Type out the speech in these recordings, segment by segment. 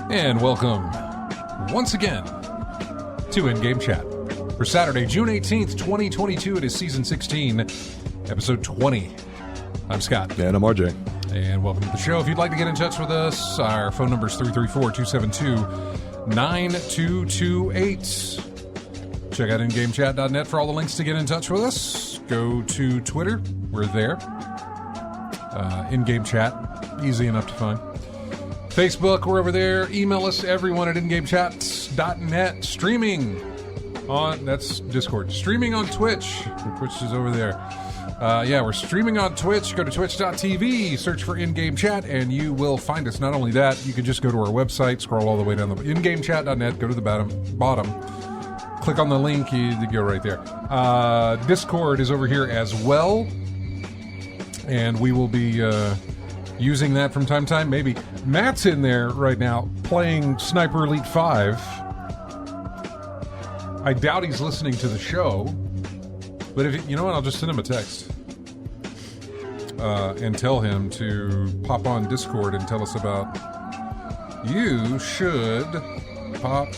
And welcome once again to In-Game Chat. For Saturday, June 18th, 2022, it is Season 16, Episode 20. I'm Scott. And I'm RJ. And welcome to the show. If you'd like to get in touch with us, our phone number is 334-272-9228. Check out ingamechat.net for all the links to get in touch with us. Go to Twitter. We're there. In-Game Chat. Easy enough to find. Facebook, we're over there. Email us, everyone, at ingamechats.net. Streaming on, that's Discord. Streaming on Twitch. Twitch is over there. We're streaming on Twitch. Go to twitch.tv, search for In-Game Chat, and you will find us. Not only that, you can just go to our website, scroll all the way down the ingamechat.net, go to the bottom, click on the link, you go right there. Discord is over here as well, and we will be using that from time to time. Maybe Matt's in there right now playing Sniper Elite 5. I doubt he's listening to the show, but if you know what, I'll just send him a text and tell him to pop on Discord and tell us about. You should pop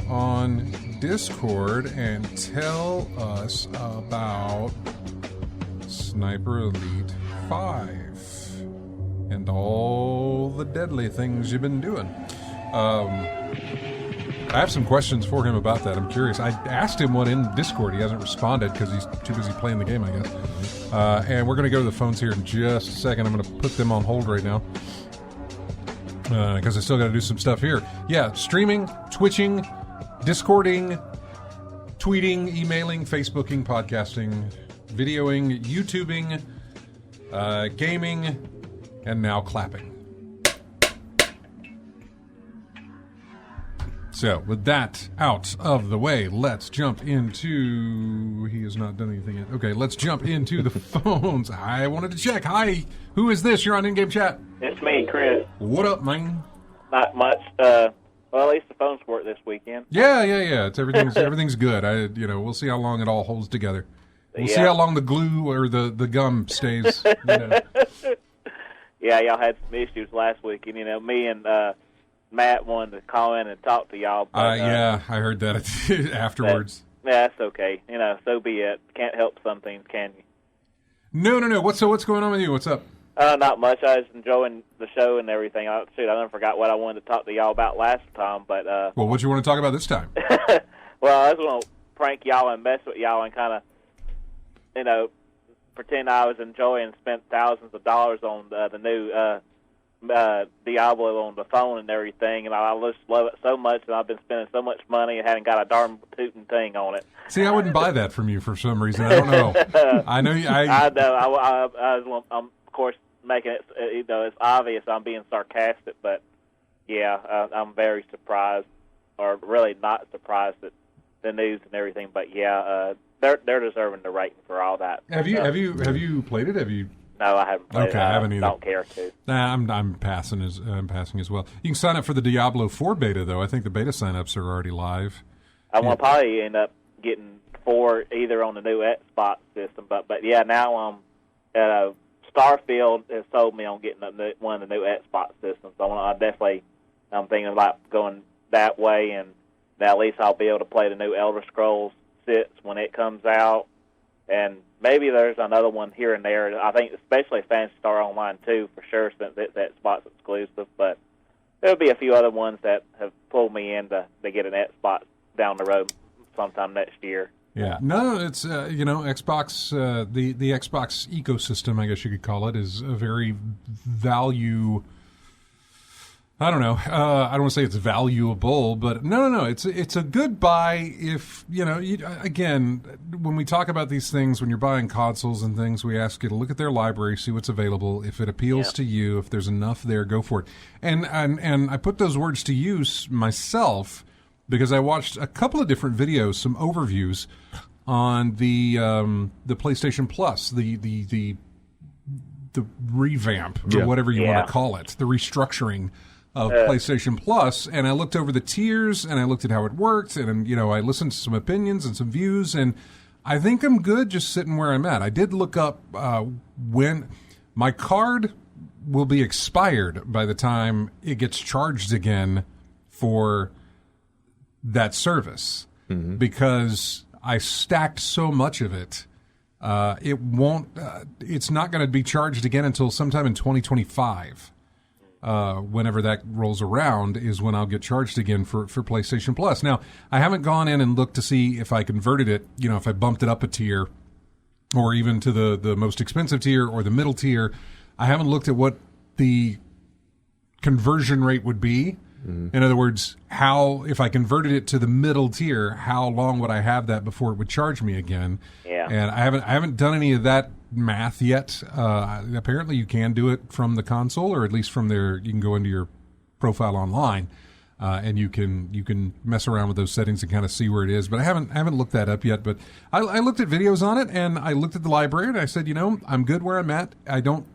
on Discord and tell us about Sniper Elite 5 and all the deadly things you've been doing. I have some questions for him about that. I'm curious. I asked him one in Discord. He hasn't responded because he's too busy playing the game, I guess. And we're going to go to the phones here in just a second. I'm going to put them on hold right now because I still got to do some stuff here. Yeah, streaming, twitching, Discording, tweeting, emailing, Facebooking, podcasting, videoing, YouTubing, gaming, and now clapping. So, with that out of the way, let's jump into... He has not done anything yet. Okay, let's jump into the phones. I wanted to check. Hi, who is this? You're on In-Game Chat. It's me, Chris. What up, man? Not much. Well, at least the phones work this weekend. Yeah. It's everything's good. We'll see how long it all holds together. We'll see how long the glue or the gum stays. Yeah, y'all had some issues last week, and me and Matt wanted to call in and talk to y'all. But, I heard that afterwards. That's okay. So be it. Can't help some things, can you? No. What's going on with you? What's up? Not much. I was enjoying the show and everything. I never forgot what I wanted to talk to y'all about last time. But well, what do you want to talk about this time? Well, I just want to prank y'all and mess with y'all and kind of, pretend I was enjoying and spent thousands of dollars on the new Diablo on the phone and everything, and I just love it so much, and I've been spending so much money and hadn't got a darn tootin' thing on it. See, I wouldn't buy that from you for some reason. I don't know. I know you. I know. I'm of course making it. It's obvious I'm being sarcastic, but yeah, I'm very surprised, or really not surprised at the news and everything. But yeah, they're deserving the rating for all that. Have you played it? Have you? No, I haven't played it. I haven't either. Don't care to. Nah, I'm passing as well. You can sign up for the Diablo 4 beta though. I think the beta signups are already live. I will probably end up getting 4 either on the new Xbox system, but yeah, now Starfield has sold me on getting one of the new Xbox systems. So I'm thinking about going that way, and at least I'll be able to play the new Elder Scrolls 6 when it comes out. And maybe there's another one here and there. I think especially Phantasy Star Online 2 for sure, since it's Xbox exclusive. But there'll be a few other ones that have pulled me in to get an Xbox down the road sometime next year. Yeah, no, it's Xbox. The Xbox ecosystem, I guess you could call it, is a very value. I don't know. I don't want to say it's valuable, but no. It's a good buy if again, when we talk about these things, when you're buying consoles and things, we ask you to look at their library, see what's available. If it appeals to you, if there's enough there, go for it. And I put those words to use myself, because I watched a couple of different videos, some overviews on the PlayStation Plus, the revamp or whatever you want to call it, the restructuring of PlayStation Plus, and I looked over the tiers and I looked at how it worked, and I listened to some opinions and some views, and I think I'm good just sitting where I'm at. I did look up when my card will be expired by the time it gets charged again for that service, because I stacked so much of it. It won't. It's not going to be charged again until sometime in 2025. Whenever that rolls around is when I'll get charged again for PlayStation Plus. Now, I haven't gone in and looked to see if I converted it. If I bumped it up a tier, or even to the most expensive tier or the middle tier. I haven't looked at what the conversion rate would be. In other words, if I converted it to the middle tier, how long would I have that before it would charge me again? Yeah. And I haven't done any of that math yet. Apparently, you can do it from the console, or at least from there. You can go into your profile online, and you can mess around with those settings and kind of see where it is. But I haven't looked that up yet. But I looked at videos on it, and I looked at the library, and I said, I'm good where I'm at. I don't.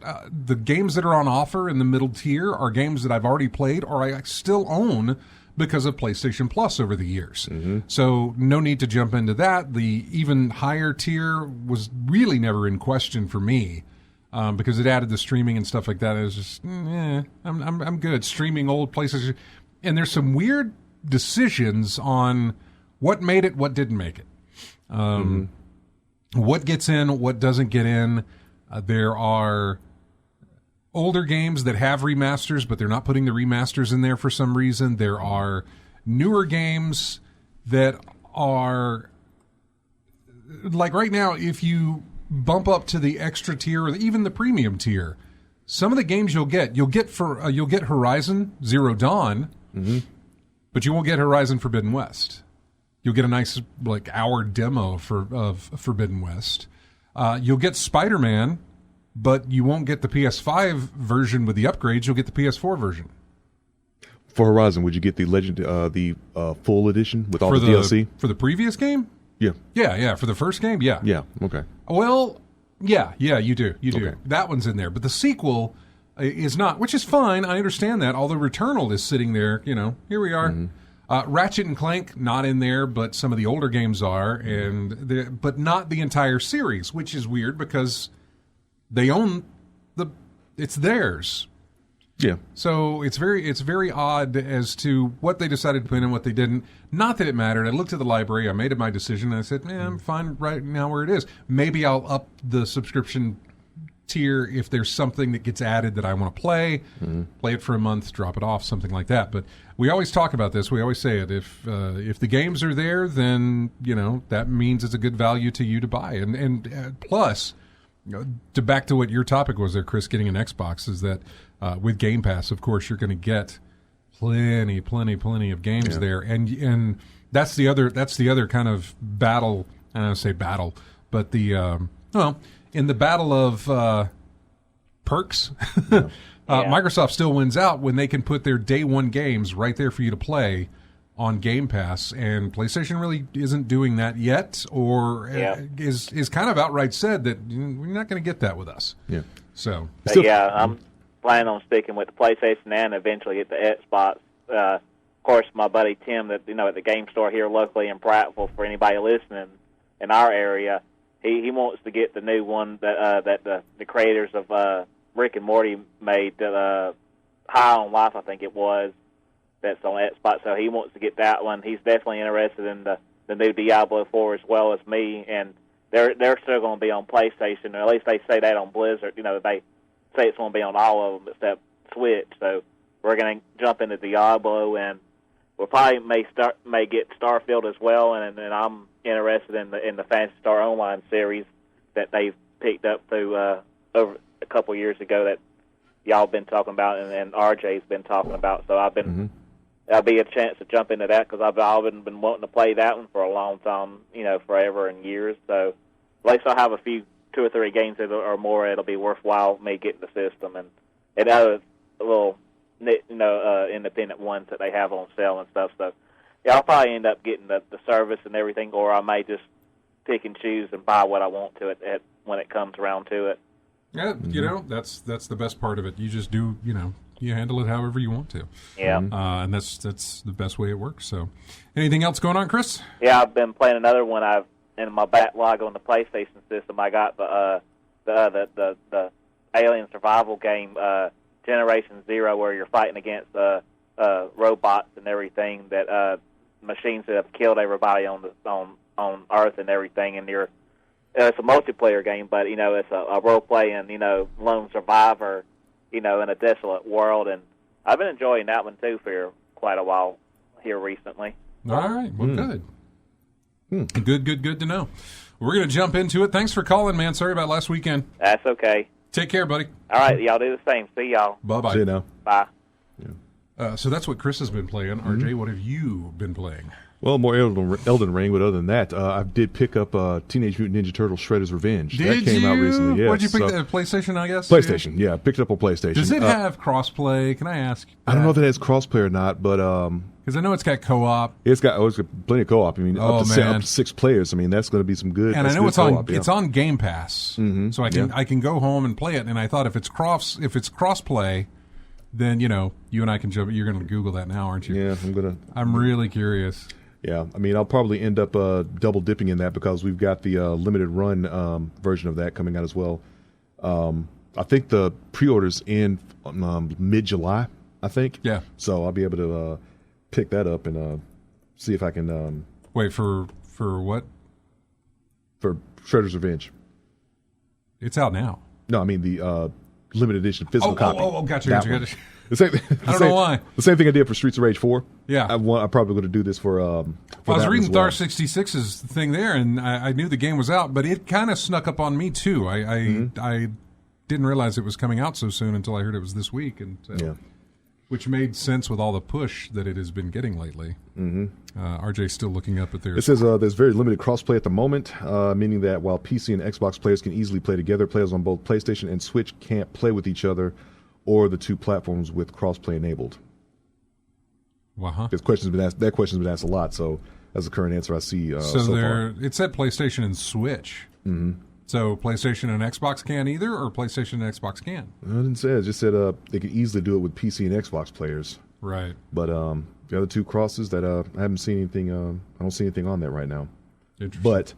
The games that are on offer in the middle tier are games that I've already played or I still own because of PlayStation Plus over the years. So no need to jump into that. The even higher tier was really never in question for me, because it added the streaming and stuff like that. It was just, I'm good. Streaming old PlayStation. And there's some weird decisions on what made it, what didn't make it. What gets in, what doesn't get in. There are older games that have remasters, but they're not putting the remasters in there for some reason. There are newer games that are, like right now, if you bump up to the extra tier or even the premium tier, some of the games you'll get Horizon Zero Dawn, but you won't get Horizon Forbidden West. You'll get a nice hour demo of Forbidden West. You'll get Spider-Man, but you won't get the PS5 version with the upgrades. You'll get the PS4 version. For Horizon, would you get the full edition with all the DLC? For the previous game? Yeah. Yeah. For the first game? Yeah. Yeah, okay. Well, yeah, you do. Okay. That one's in there. But the sequel is not, which is fine. I understand that. Although Returnal is sitting there, here we are. Ratchet and Clank, not in there, but some of the older games are, but not the entire series, which is weird because they own it's theirs. Yeah. So it's very odd as to what they decided to put in and what they didn't. Not that it mattered. I looked at the library, I made my decision, and I said, I'm fine right now where it is. Maybe I'll up the subscription tier if there's something that gets added that I want to play it for a month, drop it off, something like that. But we always talk about this. We always say it. If the games are there, then that means it's a good value to you to buy. And plus, back to what your topic was there, Chris, getting an Xbox, is that with Game Pass, of course, you're going to get plenty of games there, and that's the other kind of battle. I don't say battle, but in the battle of perks, Microsoft still wins out when they can put their day one games right there for you to play on Game Pass, and PlayStation really isn't doing that yet, or is kind of outright said that we're not going to get that with us. Yeah. So. I'm planning on sticking with the PlayStation and eventually get the Xbox. Of course, my buddy Tim, at the game store here locally in Prattville, for anybody listening in our area, he wants to get the new one that the creators of Rick and Morty made, High on Life, I think it was. That's on Xbox, so he wants to get that one. He's definitely interested in the new Diablo 4 as well as me, and they're still going to be on PlayStation, or at least they say that on Blizzard. They say it's going to be on all of them except Switch. So we're going to jump into Diablo, and we'll probably may get Starfield as well, and then I'm interested in the Phantasy Star Online series that they've picked up through over a couple years ago that y'all been talking about and RJ's been talking about. So I've been that'll be a chance to jump into that because I've been wanting to play that one for a long time, forever and years. So at least I'll have a few 2 or 3 games or more. It'll be worthwhile me getting the system and other little independent ones that they have on sale and stuff. So yeah, I'll probably end up getting the service and everything, or I may just pick and choose and buy what I want to it when it comes around to it. Yeah, that's the best part of it. You just do, you handle it however you want to. Yeah. And that's the best way it works. So, anything else going on, Chris? Yeah, I've been playing another one. In my backlog on the PlayStation system, I got the Alien Survival game, Generation Zero, where you're fighting against robots and everything that machines that have killed everybody on Earth and everything, and it's a multiplayer game, but it's a role playing lone survivor in a desolate world, and I've been enjoying that one too for quite a while here recently. All right, well, good. Good to know. We're going to jump into it. Thanks for calling, man. Sorry about last weekend. That's okay. Take care, buddy. All right, y'all do the same. See y'all. Bye-bye. See you now. Bye. Yeah. So that's what Chris has been playing. RJ, what have you been playing? Well, more Elden Ring, but other than that, I did pick up Teenage Mutant Ninja Turtles Shredder's Revenge. That came out recently, yes. What did you pick? PlayStation, I guess? PlayStation, yeah. Picked it up on PlayStation. Does it have crossplay? Can I ask? I don't know if it has crossplay or not, but... Because I know it's got co-op. It's got plenty of co-op. I mean, up to 6 players. I mean, that's going to be some good. And I know it's co-op, it's on Game Pass, so I can go home and play it. And I thought if it's crossplay, then you and I can jump. You're going to Google that now, aren't you? Yeah, I'm really curious. Yeah, I mean, I'll probably end up double dipping in that because we've got the limited run version of that coming out as well. I think the pre-orders in mid-July. I think. Yeah. So I'll be able to pick that up and see if I can. Wait for what? For Shredder's Revenge. It's out now. No, I mean the limited edition physical copy. Oh, gotcha. The same, I don't know why. The same thing I did for Streets of Rage 4. Yeah. I'm probably going to do this for I was reading Thar 66's thing there, and I knew the game was out, but it kind of snuck up on me, too. I didn't realize it was coming out so soon until I heard it was this week, and which made sense with all the push that it has been getting lately. RJ's still looking up at their... It says there's very limited crossplay at the moment, meaning that while PC and Xbox players can easily play together, players on both PlayStation and Switch can't play with each other or the 2 platforms with crossplay enabled. Wow. That question's been asked a lot, so that's the current answer I see so far. It said PlayStation and Switch. So PlayStation and Xbox can't either, or PlayStation and Xbox can? I didn't say it. It just said they could easily do it with PC and Xbox players. Right. But the other 2 crosses that I haven't seen anything. I don't see anything on that right now. Interesting. But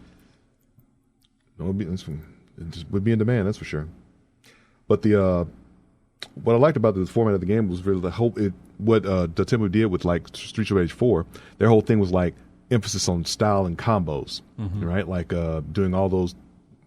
it would be in demand, that's for sure. But what I liked about the format of the game was really what Dotemu did with like Streets of Rage 4. Their whole thing was like emphasis on style and combos, right? Like doing all those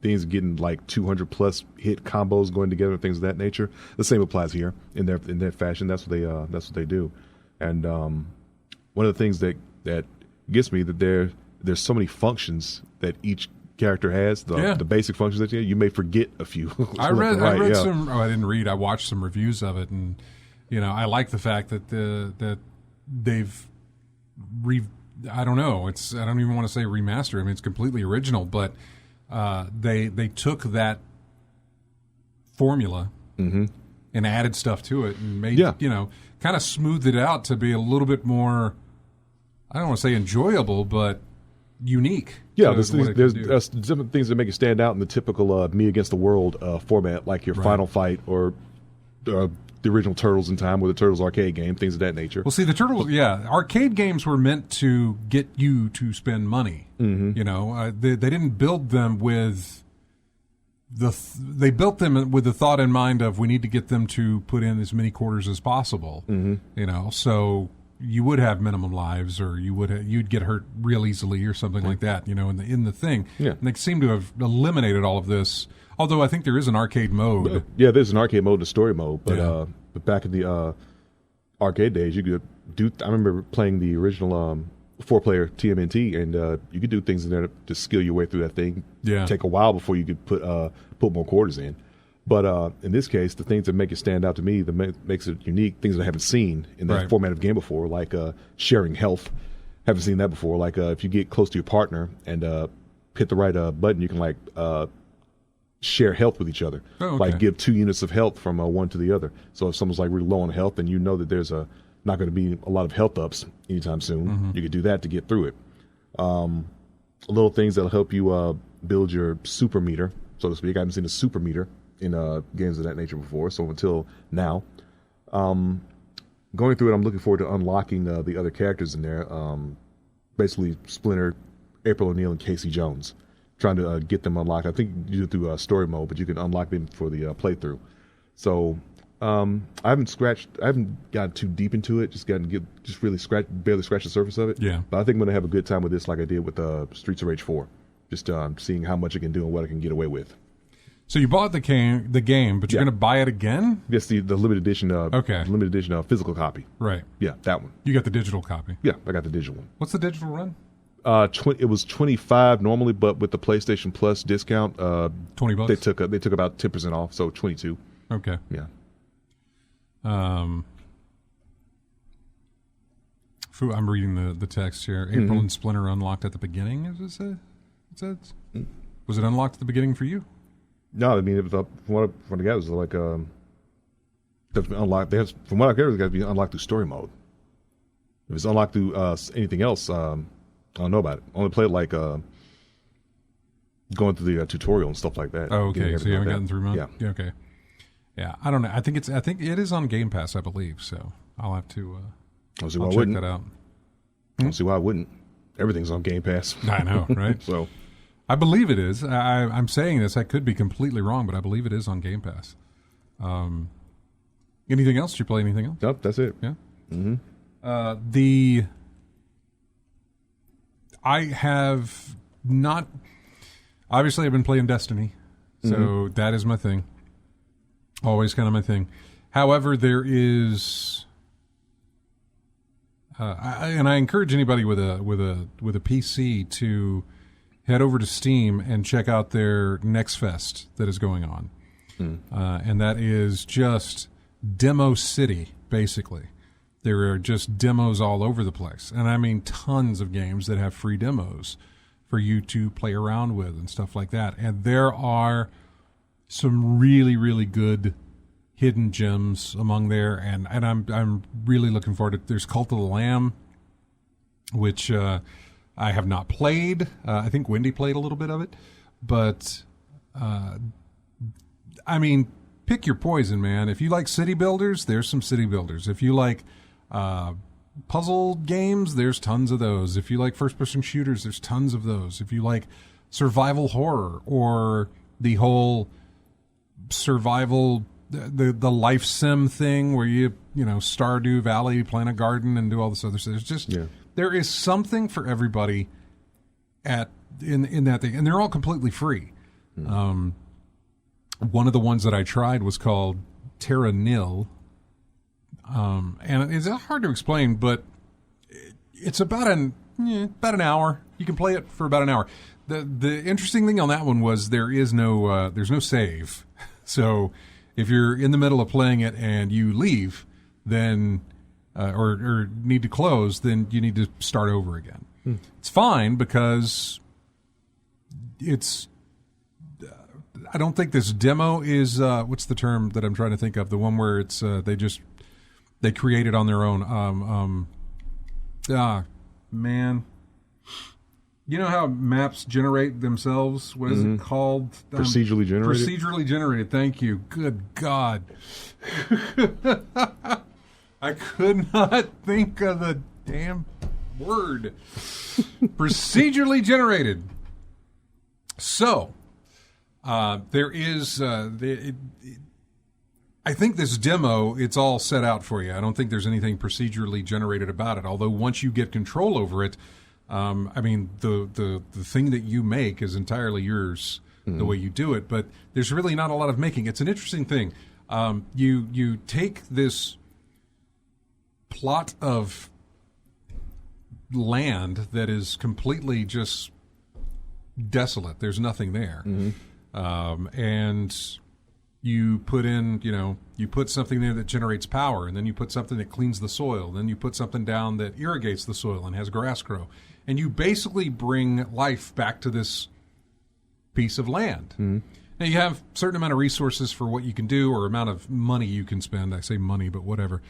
things, getting like 200 plus hit combos going together, things of that nature. The same applies here in their fashion. That's what they do. And one of the things that gets me that there's so many functions that each character has, the basic functions that you may forget a few. I read some. I didn't read. I watched some reviews of it, and I like the fact that that they've I don't know. I don't even want to say remaster. I mean, it's completely original, but they took that formula and added stuff to it and made kind of smoothed it out to be a little bit more. I don't want to say enjoyable, but unique. Yeah, there's different things that make it stand out in the typical me against the world format, like your Final Fight or the original Turtles in Time or the Turtles arcade game, things of that nature. Well, see, the Turtles, arcade games were meant to get you to spend money. They didn't build them with they built them with the thought in mind of we need to get them to put in as many quarters as possible. So you would have minimum lives, or you'd get hurt real easily, or something like that. In the thing. Yeah. And they seem to have eliminated all of this. Although I think there is an arcade mode. Yeah, there's an arcade mode and a story mode. But back in the arcade days, you could do. I remember playing the original 4-player TMNT, and you could do things in there to skill your way through that thing. Yeah. Take a while before you could put more quarters in. But in this case, the things that make it stand out to me, that makes it unique, things that I haven't seen in that format of game before, like sharing health. Haven't seen that before. Like if you get close to your partner and hit the right button, you can share health with each other. Oh, okay. Like give 2 units of health from one to the other. So if someone's like really low on health, and you know that there's not going to be a lot of health ups anytime soon, you could do that to get through it. Little things that'll help you build your super meter, so to speak. I haven't seen a super meter in games of that nature before, so until now. Going through it, I'm looking forward to unlocking the other characters in there. Basically, Splinter, April O'Neil, and Casey Jones. Trying to get them unlocked. I think you do it through story mode, but you can unlock them for the playthrough. So I haven't gotten too deep into it. Just barely scratched the surface of it. Yeah. But I think I'm gonna have a good time with this, like I did with Streets of Rage 4. Just seeing how much it can do and what I can get away with. So you bought the game, but you're going to buy it again? Yes, the limited edition. Okay. Limited edition physical copy. Right. Yeah, that one. You got the digital copy. Yeah, I got the digital one. What's the digital run? It was $25 normally, but with the PlayStation Plus discount, $20. They took about 10% off, so $22. Okay. Yeah. I'm reading the text here. April and Splinter unlocked at the beginning. Is it says? Was it unlocked at the beginning for you? No, I mean it was from what I got, it was like that's been unlocked. From what I got, it's got to be unlocked through story mode. If it's unlocked through anything else, I don't know about it. I only played like going through the tutorial and stuff like that. Oh, okay. So you haven't gotten through mode? Yeah. Okay. Yeah, I don't know. I think it is on Game Pass, I believe. So I'll have to. I'll check that out. I don't see why I wouldn't. Everything's on Game Pass. I know, right? So I believe it is. I'm saying this. I could be completely wrong, but I believe it is on Game Pass. Anything else? Did you play anything else? Nope, that's it. Yeah. Mm-hmm. I have not. Obviously, I've been playing Destiny, so that is my thing. Always kind of my thing. However, there is, and I encourage anybody with a PC to head over to Steam and check out their Next Fest that is going on, and that is just Demo City, basically. There are just demos all over the place. And I mean tons of games that have free demos for you to play around with and stuff like that. And there are some really, really good hidden gems among there. And I'm really looking forward to it. There's Cult of the Lamb, which I have not played. I think Wendy played a little bit of it. But, I mean, pick your poison, man. If you like city builders, there's some city builders. If you like puzzle games, there's tons of those. If you like first-person shooters, there's tons of those. If you like survival horror or the whole survival, the life sim thing where you Stardew Valley, plant a garden, and do all this other stuff. There's just there is something for everybody in that thing, and they're all completely free. One of the ones that I tried was called Terra Nil. And it's hard to explain, but it's about an hour. You can play it for about an hour. The interesting thing on that one was there's no save. So if you're in the middle of playing it and you leave, then or need to close, then you need to start over again. It's fine because it's. I don't think this demo is what's the term that I'm trying to think of? The one where it's they create it on their own. Man. You know how maps generate themselves? What is it called? Procedurally generated? Procedurally generated. Thank you. Good God. I could not think of the damn word. Procedurally generated. So, there is... I think this demo, it's all set out for you. I don't think there's anything procedurally generated about it. Although once you get control over it, I mean, the thing that you make is entirely yours, the way you do it. But there's really not a lot of making. It's an interesting thing. You take this plot of land that is completely just desolate. There's nothing there. And you put in, you put something there that generates power, and then you put something that cleans the soil, then you put something down that irrigates the soil and has grass grow. And you basically bring life back to this piece of land. Now, you have a certain amount of resources for what you can do or amount of money you can spend. I say money, but whatever.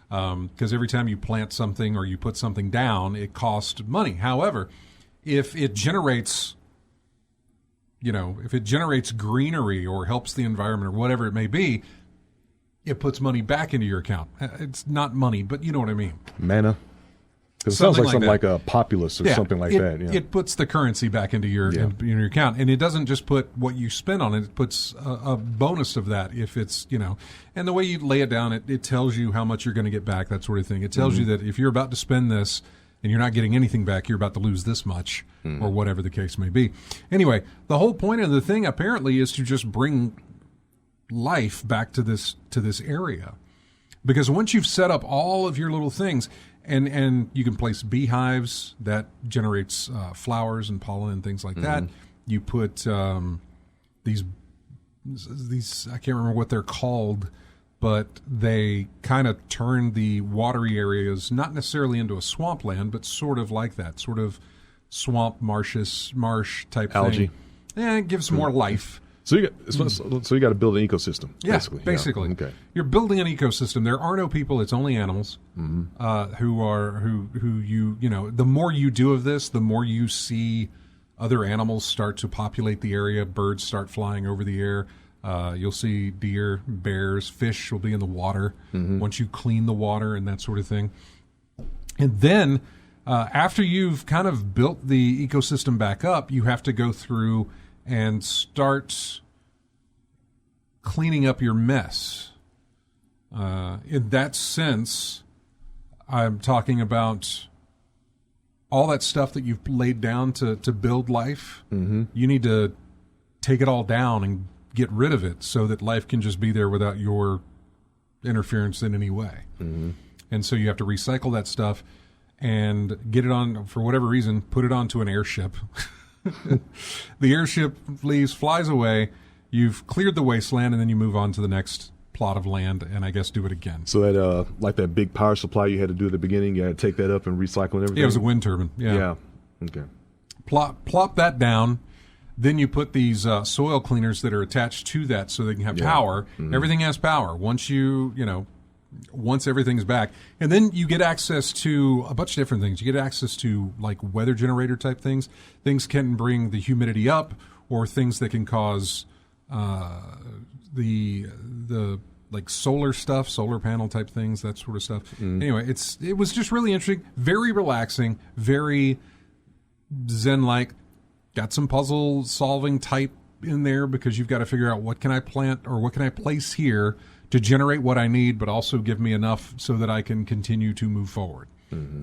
Because every time you plant something or you put something down, it costs money. However, if it generates greenery or helps the environment or whatever it may be, it puts money back into your account. It's not money, but you know what I mean. Mana. Because it sounds like something that. like a populace or something like that. Yeah. It puts the currency back into your in your account, and it doesn't just put what you spend on it. It puts a bonus of that if it's, and the way you lay it down, it tells you how much you're going to get back, that sort of thing. It tells you that if you're about to spend this and you're not getting anything back, you're about to lose this much or whatever the case may be. Anyway, the whole point of the thing apparently is to just bring life back to this area. Because once you've set up all of your little things, and you can place beehives that generates flowers and pollen and things like that. You put these I can't remember what they're called, but they kind of turn the watery areas not necessarily into a swampland, but sort of like that, sort of swamp, marsh type algae. thing. Yeah, it gives more life. So you got to build an ecosystem. Yeah, basically. Yeah. Okay. You're building an ecosystem. There are no people. It's only animals who you the more you do of this, the more you see other animals start to populate the area. Birds start flying over the air. You'll see deer, bears, fish will be in the water once you clean the water and that sort of thing. And then after you've kind of built the ecosystem back up, you have to go through and start cleaning up your mess. In that sense, I'm talking about all that stuff that you've laid down to build life. You need to take it all down and get rid of it so that life can just be there without your interference in any way. And so you have to recycle that stuff and get it on, for whatever reason, put it onto an airship. The airship leaves, flies away. You've cleared the wasteland, and then you move on to the next plot of land, and I guess do it again. So that, like that big power supply you had to do at the beginning, you had to take that up and recycle and everything? Yeah, it was a wind turbine. Yeah. Okay. Plop that down. Then you put these soil cleaners that are attached to that so they can have power. Everything has power. Once everything's back. And then you get access to a bunch of different things. You get access to like weather generator type things. Things can bring the humidity up, or things that can cause the like solar stuff, solar panel type things, that sort of stuff. Anyway, it was just really interesting, very relaxing, very zen-like. Got some puzzle solving type in there because you've got to figure out what can I plant or what can I place here to generate what I need, but also give me enough so that I can continue to move forward.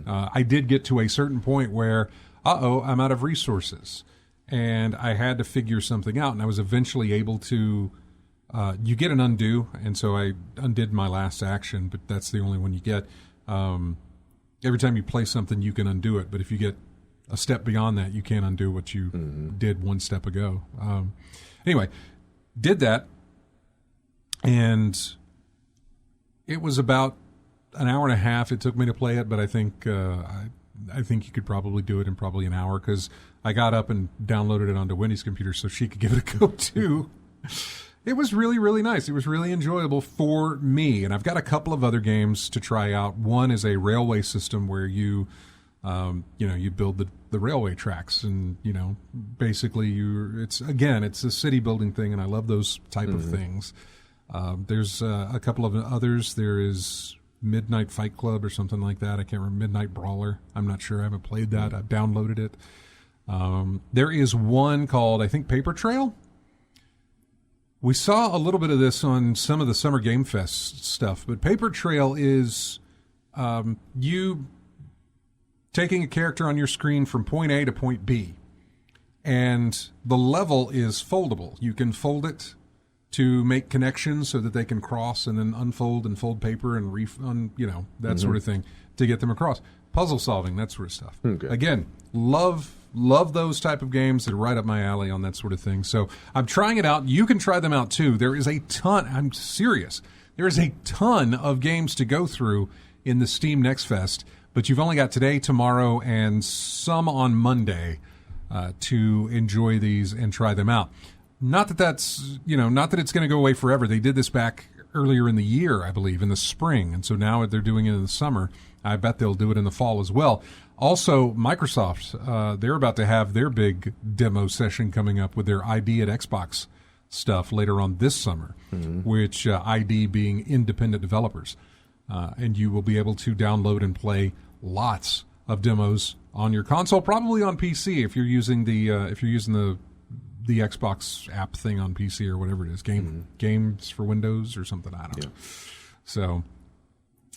I did get to a certain point where, I'm out of resources. And I had to figure something out, and I was eventually able to, you get an undo, and so I undid my last action, but that's the only one you get. Every time you play something, you can undo it, but if you get a step beyond that, you can't undo what you did one step ago. Anyway, did that, and it was about an hour and a half it took me to play it, but I think I think you could probably do it in probably an hour because I got up and downloaded it onto Wendy's computer so she could give it a go too. It was really, really nice. It was really enjoyable for me, and I've got a couple of other games to try out. One is a railway system where you build the railway tracks, and basically it's a city building thing, and I love those type of things. There's a couple of others. There is Midnight Fight Club or something like that. I can't remember. Midnight Brawler. I'm not sure. I haven't played that. I've downloaded it. There is one called, I think, Paper Trail. We saw a little bit of this on some of the Summer Game Fest stuff, but Paper Trail is you taking a character on your screen from point A to point B, and the level is foldable. You can fold it to make connections so that they can cross and then unfold and fold paper and that sort of thing to get them across. Puzzle solving, that sort of stuff. Okay. Again, love those type of games. They're right up my alley on that sort of thing. So I'm trying it out. You can try them out too. There is a ton. I'm serious. There is a ton of games to go through in the Steam Next Fest, but you've only got today, tomorrow, and some on Monday to enjoy these and try them out. Not that it's going to go away forever. They did this back earlier in the year, I believe, in the spring, and so now they're doing it in the summer. I bet they'll do it in the fall as well. Also, Microsoft, they're about to have their big demo session coming up with their ID at Xbox stuff later on this summer, which ID being independent developers. And you will be able to download and play lots of demos on your console, probably on PC if you're using the Xbox app thing on PC or whatever it is, games for Windows or something. I don't know. So,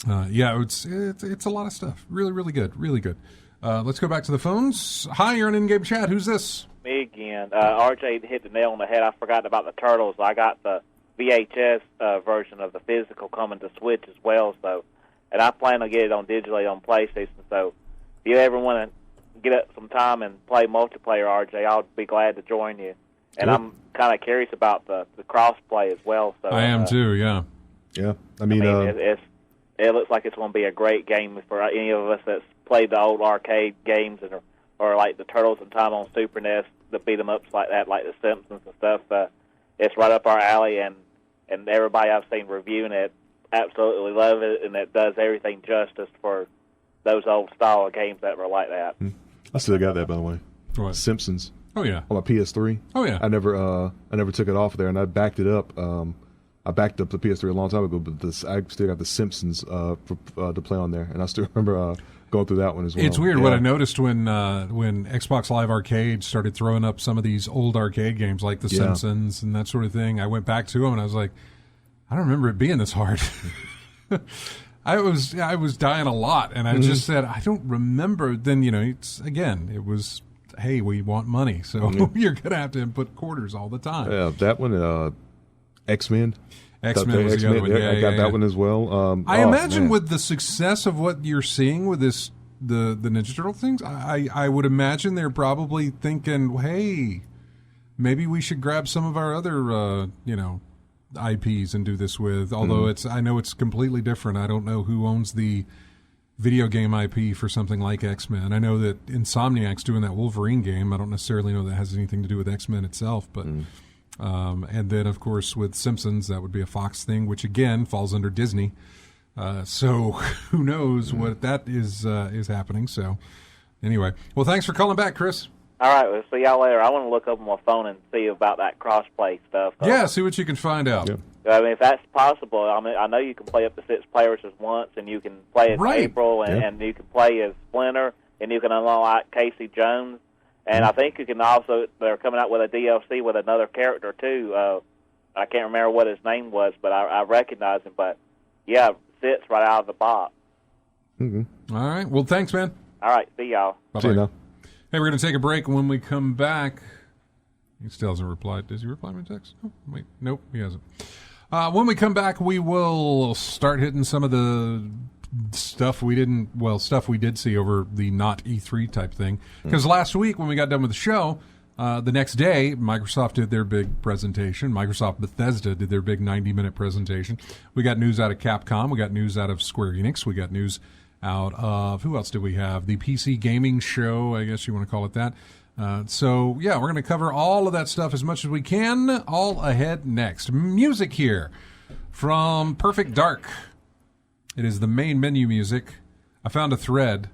it's a lot of stuff. Really, really good. Really good. Let's go back to the phones. Hi, you're on in-game chat. Who's this? Me again. RJ hit the nail on the head. I forgot about the Turtles. I got the VHS version of the physical coming to Switch as well. So, and I plan to get it on digitally on PlayStation. So, if you ever want to get up some time and play multiplayer, RJ, I'll be glad to join you. And I'm kind of curious about the cross-play as well. So I am too, yeah. Yeah. I mean it looks like it's going to be a great game for any of us that's played the old arcade games or like the Turtles in Time on Super NES, the beat-em-ups like that, like the Simpsons and stuff. It's right up our alley, and everybody I've seen reviewing it absolutely love it, and it does everything justice for those old style of games that were like that. I still got that, by the way. What? Simpsons. Oh yeah. On my PS3. Oh yeah. I never took it off there, and I backed it up. I backed up the PS3 a long time ago, but I still got the Simpsons to play on there, and I still remember going through that one as well. It's weird what I noticed when Xbox Live Arcade started throwing up some of these old arcade games like The Simpsons and that sort of thing. I went back to them and I was like, I don't remember it being this hard. I was dying a lot, and I just said I don't remember. Then it was hey, we want money, so you're gonna have to input quarters all the time. Yeah, that one. X-Men. X-Men was the other one. I got that one as well. I imagine with the success of what you're seeing with the Ninja Turtle things, I would imagine they're probably thinking, hey, maybe we should grab some of our other IPs and do this with. Although I know it's completely different. I don't know who owns the video game IP for something like X-Men. I know that Insomniac's doing that Wolverine game. I don't necessarily know that has anything to do with X-Men itself, but. And then, of course, with Simpsons, that would be a Fox thing, which again falls under Disney. So who knows what that is happening? So anyway, well, thanks for calling back, Chris. All right, we'll see y'all later. I want to look up on my phone and see about that cross-play stuff. Yeah, see what you can find out. Yeah. I mean, if that's possible, I know you can play up to 6 players at once, and you can play as April, and you can play as Splinter, and you can unlock Casey Jones. And I think you can also, they're coming out with a DLC with another character, too. I can't remember what his name was, but I recognize him. But, yeah, sits right out of the box. Mm-hmm. All right. Well, thanks, man. All right. See y'all. See you now. Hey, we're going to take a break. When we come back, he still hasn't replied. Does he reply my text? Oh, wait. Nope, he hasn't. When we come back, we will start hitting some of the stuff we did see over the not E3 type thing. Because last week when we got done with the show, the next day, Microsoft did their big presentation. Microsoft Bethesda did their big 90-minute presentation. We got news out of Capcom. We got news out of Square Enix. We got news out of, who else did we have? The PC Gaming Show, I guess you want to call it that. So, yeah, we're going to cover all of that stuff as much as we can. All ahead next. Music here from Perfect Dark. It is the main menu music. I found a thread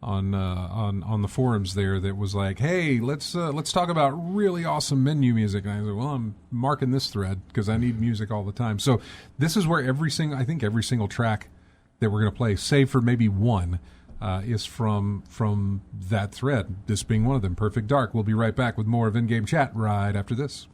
on the forums there that was like, "Hey, let's talk about really awesome menu music." And I said, "Well, I'm marking this thread because I need music all the time." So this is where every single track that we're going to play, save for maybe one, is from that thread. This being one of them, Perfect Dark. We'll be right back with more of In-Game Chat right after this.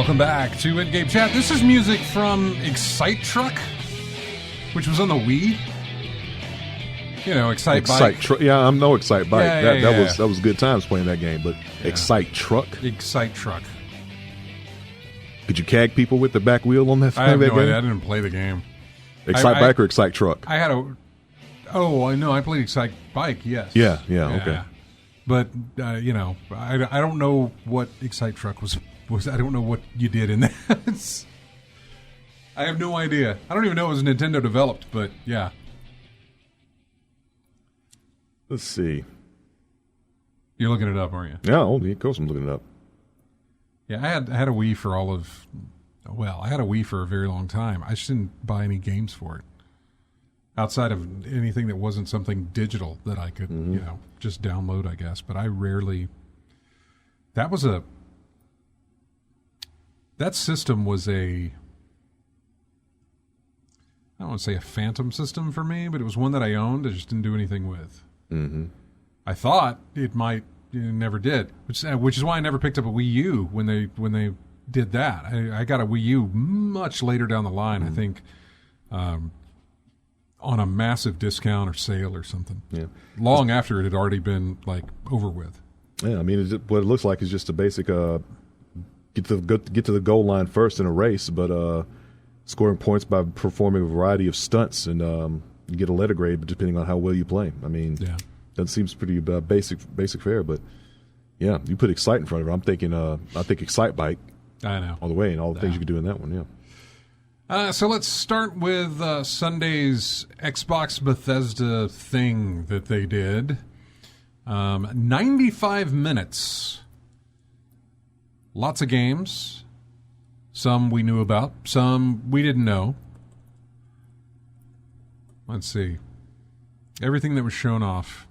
Welcome back to In-Game Chat. This is music from Excite Truck, which was on the Wii. You know, Excite Bike. Yeah, I know Excite Bike. Yeah, That was good times playing that game. But Excite Truck. Excite Truck. Could you CAG people with the back wheel on that? I have no game? idea. I didn't play the game. Excite Bike or Excite Truck? I had a. Oh, I know. I played Excite Bike. Yes. Yeah. Okay. But you know, I don't know what Excite Truck was. I don't know what you did in that. I have no idea. I don't even know it was Nintendo developed. But yeah. Let's see. You're looking it up, aren't you? Yeah, of course I'm looking it up. Yeah, I had a Wii for I had a Wii for a very long time. I just didn't buy any games for it. Outside of anything that wasn't something digital that I could, you know, just download, I guess. But I rarely... That system was I don't want to say a phantom system for me, but it was one that I owned. I just didn't do anything with. Mm-hmm. I thought it might... It never did, which is why I never picked up a Wii U when they did that. I got a Wii U much later down the line, I think, on a massive discount or sale or something. Yeah, long after it had already been like over with. Yeah, I mean, what it looks like is just a basic get to the goal line first in a race, but scoring points by performing a variety of stunts, and you get a letter grade depending on how well you play. I mean, yeah. That seems pretty basic fare, but yeah, you put Excite in front of it. I'm thinking, I think Excite Bike. I know all the way, and all the things you could do in that one. Yeah. So let's start with Sunday's Xbox Bethesda thing that they did. 95 minutes. Lots of games. Some we knew about. Some we didn't know. Let's see. Everything that was shown off.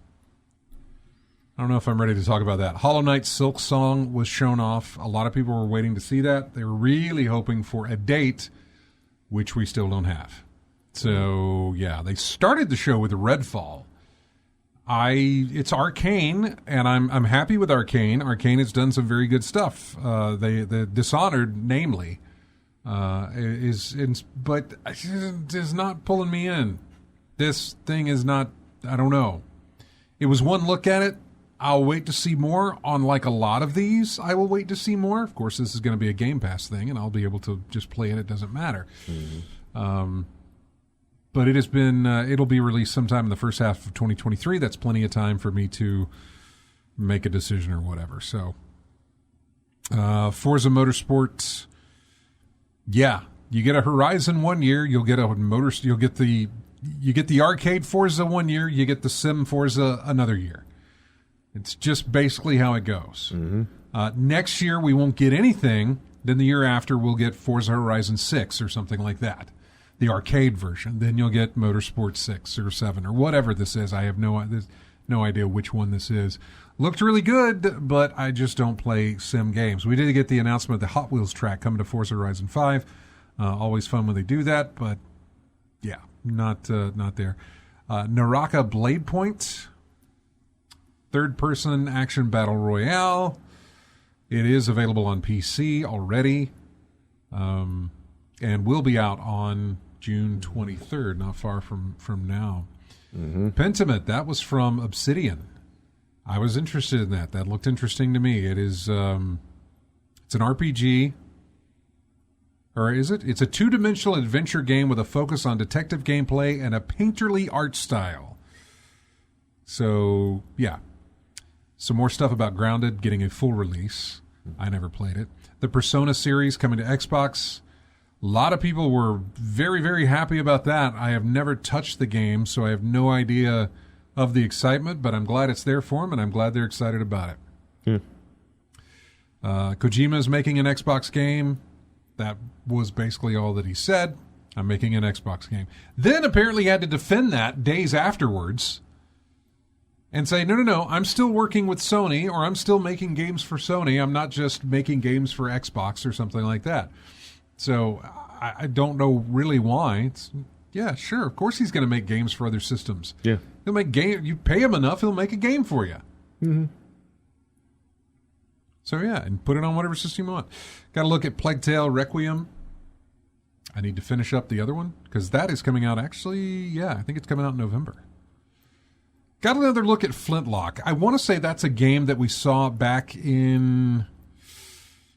I don't know if I'm ready to talk about that. Hollow Knight Silk Song was shown off. A lot of people were waiting to see that. They were really hoping for a date, which we still don't have. So, yeah, they started the show with Redfall. It's Arcane, and I'm happy with Arcane. Arcane has done some very good stuff. The Dishonored, namely, but it is not pulling me in. This thing is not, I don't know. It was one look at it. I'll wait to see more on like a lot of these. I will wait to see more. Of course, this is going to be a Game Pass thing, and I'll be able to just play it. It doesn't matter. Mm-hmm. But it has been, it'll be released sometime in the first half of 2023. That's plenty of time for me to make a decision or whatever. So, Forza Motorsport, yeah, you get a Horizon 1 year, you'll get you get the arcade Forza 1 year, you get the sim Forza another year. It's just basically how it goes. Mm-hmm. Next year, we won't get anything. Then the year after, we'll get Forza Horizon 6 or something like that. The arcade version. Then you'll get Motorsport 6 or 7 or whatever this is. I have no idea which one this is. Looked really good, but I just don't play sim games. We did get the announcement of the Hot Wheels track coming to Forza Horizon 5. Always fun when they do that, but yeah, not there. Naraka Blade Point. Third-person action battle royale. It is available on PC already, and will be out on June 23rd, not far from now. Mm-hmm. Pentiment, that was from Obsidian. I was interested in that. That looked interesting to me. It is, it's an RPG, or is it? It's a two-dimensional adventure game with a focus on detective gameplay and a painterly art style. So, yeah. Some more stuff about Grounded getting a full release. I never played it. The Persona series coming to Xbox. A lot of people were very, very happy about that. I have never touched the game, so I have no idea of the excitement, but I'm glad it's there for them, and I'm glad they're excited about it. Kojima is making an Xbox game. That was basically all that he said. I'm making an Xbox game. Then apparently he had to defend that days afterwards and say, no, I'm still working with Sony, or I'm still making games for Sony. I'm not just making games for Xbox or something like that. So I don't know really why. Yeah, sure. Of course he's going to make games for other systems. Yeah. He'll make game. You pay him enough, he'll make a game for you. Mm-hmm. So yeah, and put it on whatever system you want. Got to look at Plague Tale Requiem. I need to finish up the other one because that is coming out actually. Yeah, I think it's coming out in November. Got another look at Flintlock. I want to say that's a game that we saw back in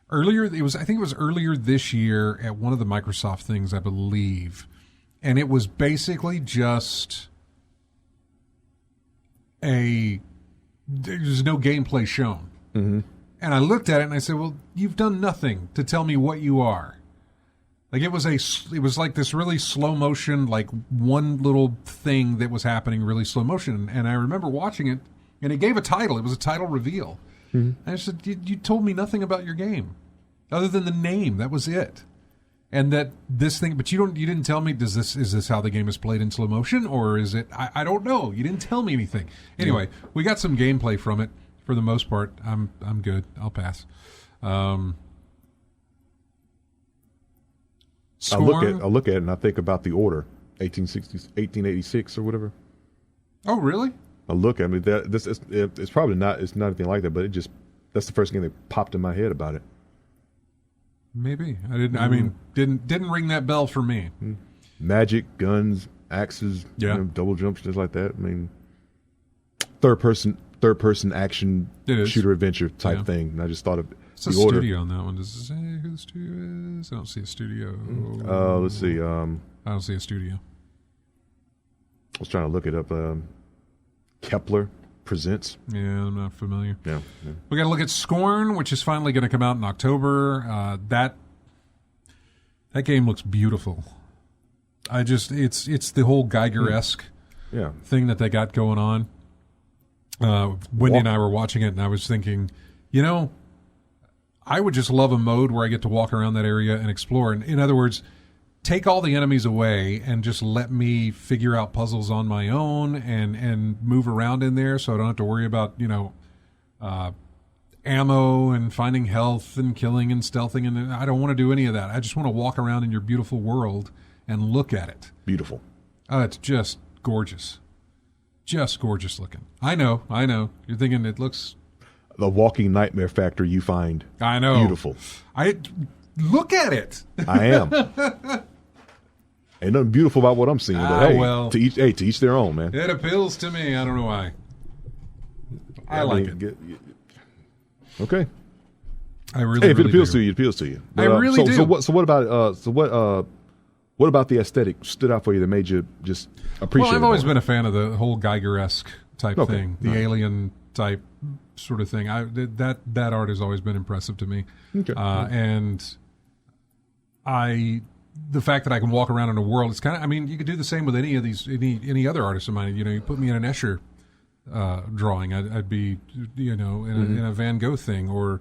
earlier. I think it was earlier this year at one of the Microsoft things, I believe, and it was basically just there's no gameplay shown. Mm-hmm. And I looked at it and I said, "Well, you've done nothing to tell me what you are." Like it was like this really slow motion, like one little thing that was happening really slow motion. And I remember watching it, and it gave a title. It was a title reveal. Mm-hmm. And I said, "You told me nothing about your game, other than the name. That was it." And that this thing, but you didn't tell me. Is this how the game is played in slow motion, or is it? I don't know. You didn't tell me anything. Anyway, we got some gameplay from it. For the most part, I'm good. I'll pass. I look at it and I think about The Order, 1886 or whatever. Oh, really? I look at it. It's probably not. It's not anything like that, but that's the first thing that popped in my head about it. Maybe I didn't. I mean, didn't ring that bell for me. Magic, guns, axes, double jumps, just like that. I mean, third person action shooter adventure type thing. And I just thought of it's a studio on that one. Does it say who the studio is? I don't see a studio. Let's see. I don't see a studio. I was trying to look it up. Kepler Presents. Yeah, I'm not familiar. Yeah. We got to look at Scorn, which is finally going to come out in October. That game looks beautiful. It's the whole Geiger-esque thing that they got going on. Wendy and I were watching it, and I was thinking, I would just love a mode where I get to walk around that area and explore. And in other words, take all the enemies away and just let me figure out puzzles on my own and move around in there, so I don't have to worry about ammo and finding health and killing and stealthing. And I don't want to do any of that. I just want to walk around in your beautiful world and look at it. Beautiful. It's just gorgeous. Just gorgeous looking. I know. You're thinking it looks... The walking nightmare factor you find. I know. Beautiful. Look at it. I am. Ain't nothing beautiful about what I'm seeing, but to each their own, man. It appeals to me. I don't know why. I like it. Okay. I really. If it appeals to you, it appeals to you. But, I really do. So what about what about the aesthetic stood out for you that made you just appreciate it? Well, I've always been a fan of the whole Geiger-esque type thing, the alien type sort of thing. That art has always been impressive to me. Okay. And the fact that I can walk around in a world, it's kind of, you could do the same with any of these, any other artist of mine. You put me in an Escher drawing, I'd be, in a Van Gogh thing, or,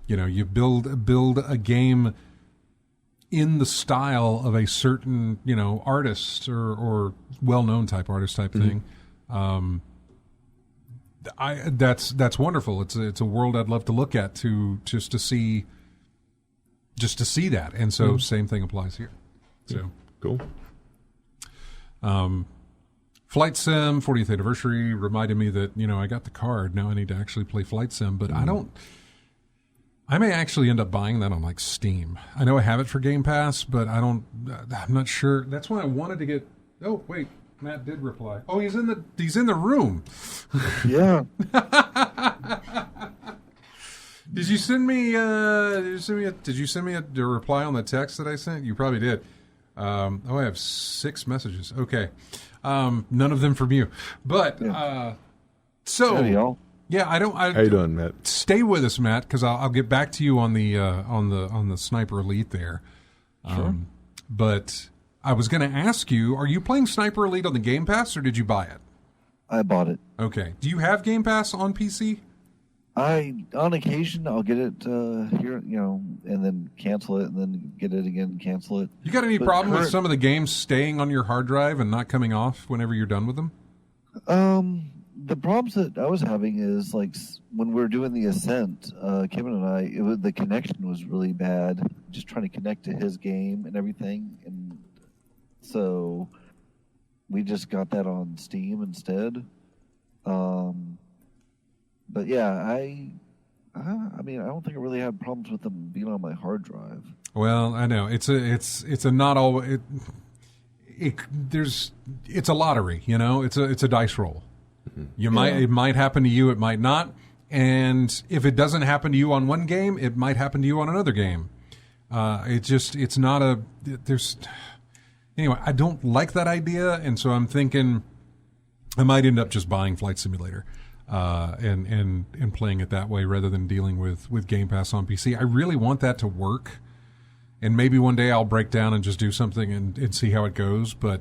you build a game in the style of a certain, artist or well-known type artist type thing. That's wonderful. It's a world I'd love to look at just to see that. And so same thing applies here. So cool. Flight Sim 40th anniversary reminded me that, I got the card. Now I need to actually play Flight Sim, but I may actually end up buying that on Steam. I know I have it for Game Pass, but I'm not sure. That's why I wanted to get. Oh wait, Matt did reply. Oh, he's in the room. Yeah. Did you send me a reply on the text that I sent? You probably did. I have 6 messages. Okay. None of them from you. But so hey, y'all. Yeah, how you doing, Matt? Stay with us, Matt, because I'll get back to you on the Sniper Elite there. Sure. But I was going to ask you: are you playing Sniper Elite on the Game Pass, or did you buy it? I bought it. Okay. Do you have Game Pass on PC? On occasion, I'll get it here, and then cancel it, and then get it again and cancel it. You got any problem with some of the games staying on your hard drive and not coming off whenever you're done with them? The problems that I was having is when we were doing the Ascent, Kevin and I, the connection was really bad. Just trying to connect to his game and everything, and so we just got that on Steam instead. But yeah, I mean, I don't think I really had problems with them being on my hard drive. Well, I know it's a not all it's a lottery, you know. It's a dice roll. It might happen to you, it might not. And if it doesn't happen to you on one game, it might happen to you on another game. It's not a there's anyway. I don't like that idea, and so I'm thinking I might end up just buying Flight Simulator. And playing it that way rather than dealing with Game Pass on PC. I really want that to work, and maybe one day I'll break down and just do something and see how it goes. But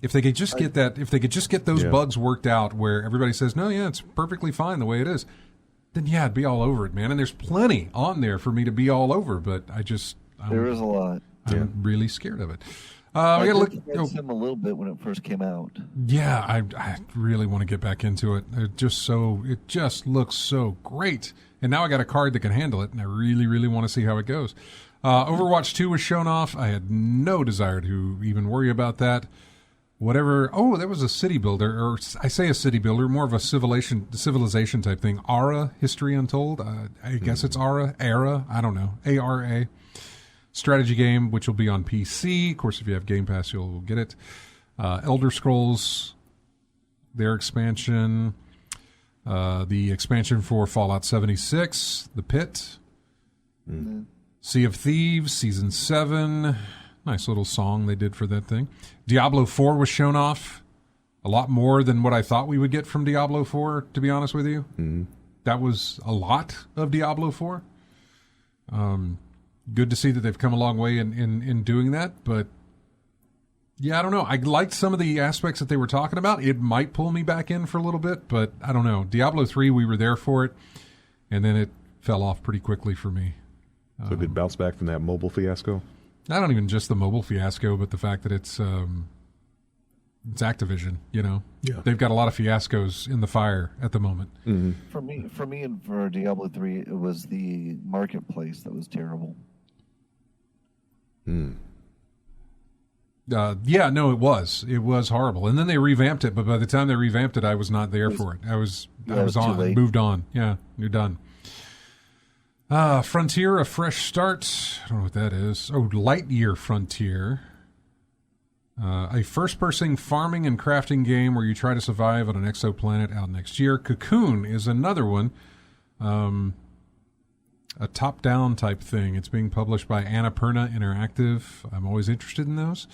if they could just get those bugs worked out where everybody says, no, yeah, it's perfectly fine the way it is, then yeah, I'd be all over it, man. And there's plenty on there for me to be all over, but there is a lot. I'm really scared of it. I got to look at him a little bit when it first came out. Yeah, I really want to get back into it. It just looks so great. And now I got a card that can handle it, and I really, really want to see how it goes. Overwatch 2 was shown off. I had no desire to even worry about that. Whatever. Oh, there was a city builder, or I say a city builder, more of a civilization type thing. Ara, History Untold. I guess it's Ara. I don't know. ARA. Strategy game, which will be on PC. Of course, if you have Game Pass, you'll get it. Elder Scrolls, their expansion. The expansion for Fallout 76, The Pit. Mm-hmm. Sea of Thieves, Season 7. Nice little song they did for that thing. Diablo 4 was shown off. A lot more than what I thought we would get from Diablo 4, to be honest with you. Mm-hmm. That was a lot of Diablo 4. Good to see that they've come a long way in doing that, but yeah, I don't know. I liked some of the aspects that they were talking about. It might pull me back in for a little bit, but I don't know. Diablo 3, we were there for it, and then it fell off pretty quickly for me. So did it bounce back from that mobile fiasco? Not even just the mobile fiasco, but the fact that it's Activision, you know. Yeah. They've got a lot of fiascos in the fire at the moment. Mm-hmm. For me and for Diablo 3, it was the marketplace that was terrible. Yeah, no, it was horrible, and then they revamped it. But by the time they revamped it, I was not there for it. I was on, moved on. Yeah, you're done. Frontier, a fresh start. I don't know what that is. Oh, Lightyear Frontier, a first-person farming and crafting game where you try to survive on an exoplanet out next year. Cocoon is another one. A top-down type thing. It's being published by Annapurna Interactive. I'm always interested in those.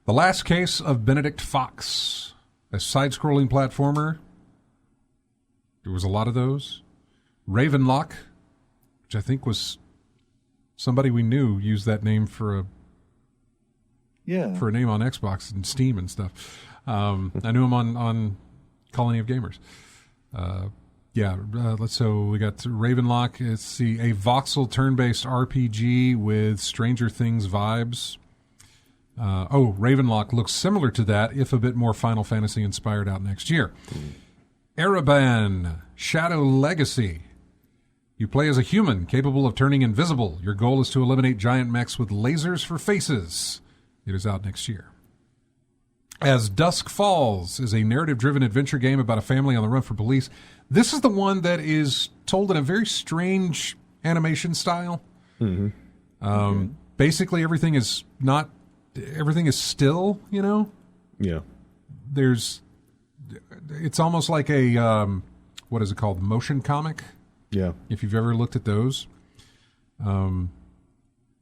The Last Case of Benedict Fox, a side-scrolling platformer. There was a lot of those. Ravenlock, which I think was somebody we knew used that name for a name on Xbox and Steam and stuff. I knew him on Colony of Gamers. So we got Ravenlock. It's a voxel turn-based RPG with Stranger Things vibes. Ravenlock looks similar to that, if a bit more Final Fantasy inspired, out next year. Ereban, Shadow Legacy. You play as a human capable of turning invisible. Your goal is to eliminate giant mechs with lasers for faces. It is out next year. As Dusk Falls is a narrative-driven adventure game about a family on the run from police. This is the one that is told in a very strange animation style. Mm-hmm. Basically, everything is still, you know? Yeah. It's almost like a, what is it called? Motion comic? Yeah. If you've ever looked at those. It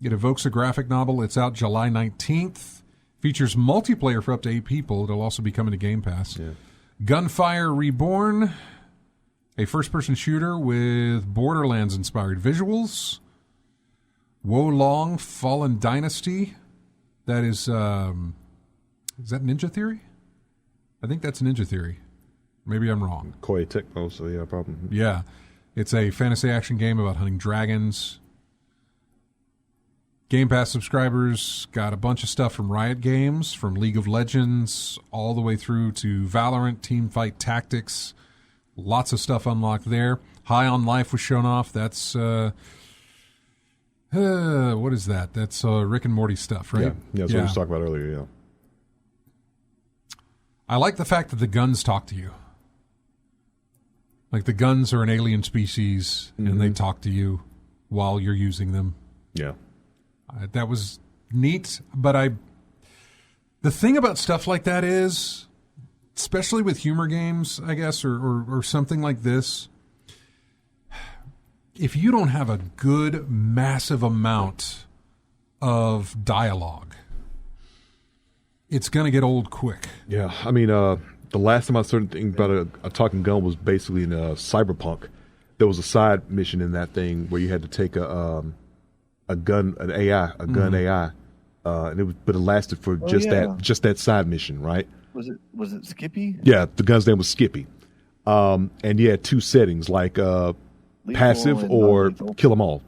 evokes a graphic novel. It's out July 19th. Features multiplayer for up to 8 people. It'll also be coming to Game Pass. Yeah. Gunfire Reborn, a first-person shooter with Borderlands-inspired visuals. Wolong Fallen Dynasty. That is that Ninja Theory? I think that's Ninja Theory. Maybe I'm wrong. Koei Tecmo, so yeah, probably. Yeah. It's a fantasy action game about hunting dragons. Game Pass subscribers got a bunch of stuff from Riot Games, from League of Legends, all the way through to Valorant, Teamfight Tactics. Lots of stuff unlocked there. High on Life was shown off. That's, what is that? That's Rick and Morty stuff, right? Yeah, that's what we were talking about earlier, yeah. I like the fact that the guns talk to you. Like the guns are an alien species, and they talk to you while you're using them. Yeah. That was neat, but the thing about stuff like that is, especially with humor games, I guess, or something like this, if you don't have a good, massive amount of dialogue, it's going to get old quick. Yeah. I mean, the last time I started thinking about a talking gun was basically in Cyberpunk. There was a side mission in that thing where you had to take a gun, an AI, gun AI, and but it lasted for just that side mission, right? Was it Skippy? Yeah, the gun's name was Skippy, and you had two settings, like passive or kill them all,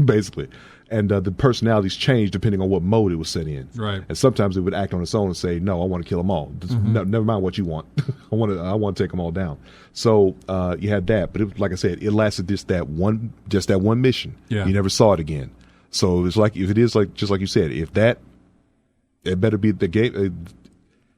basically. And the personalities changed depending on what mode it was set in. Right. And sometimes it would act on its own and say, "No, I want to kill them all. Never mind what you want. I want to take them all down." So you had that, but it, like I said, it lasted just that one mission. Yeah. You never saw it again. So it's like, if it is like, just like you said, if that, it better be the game.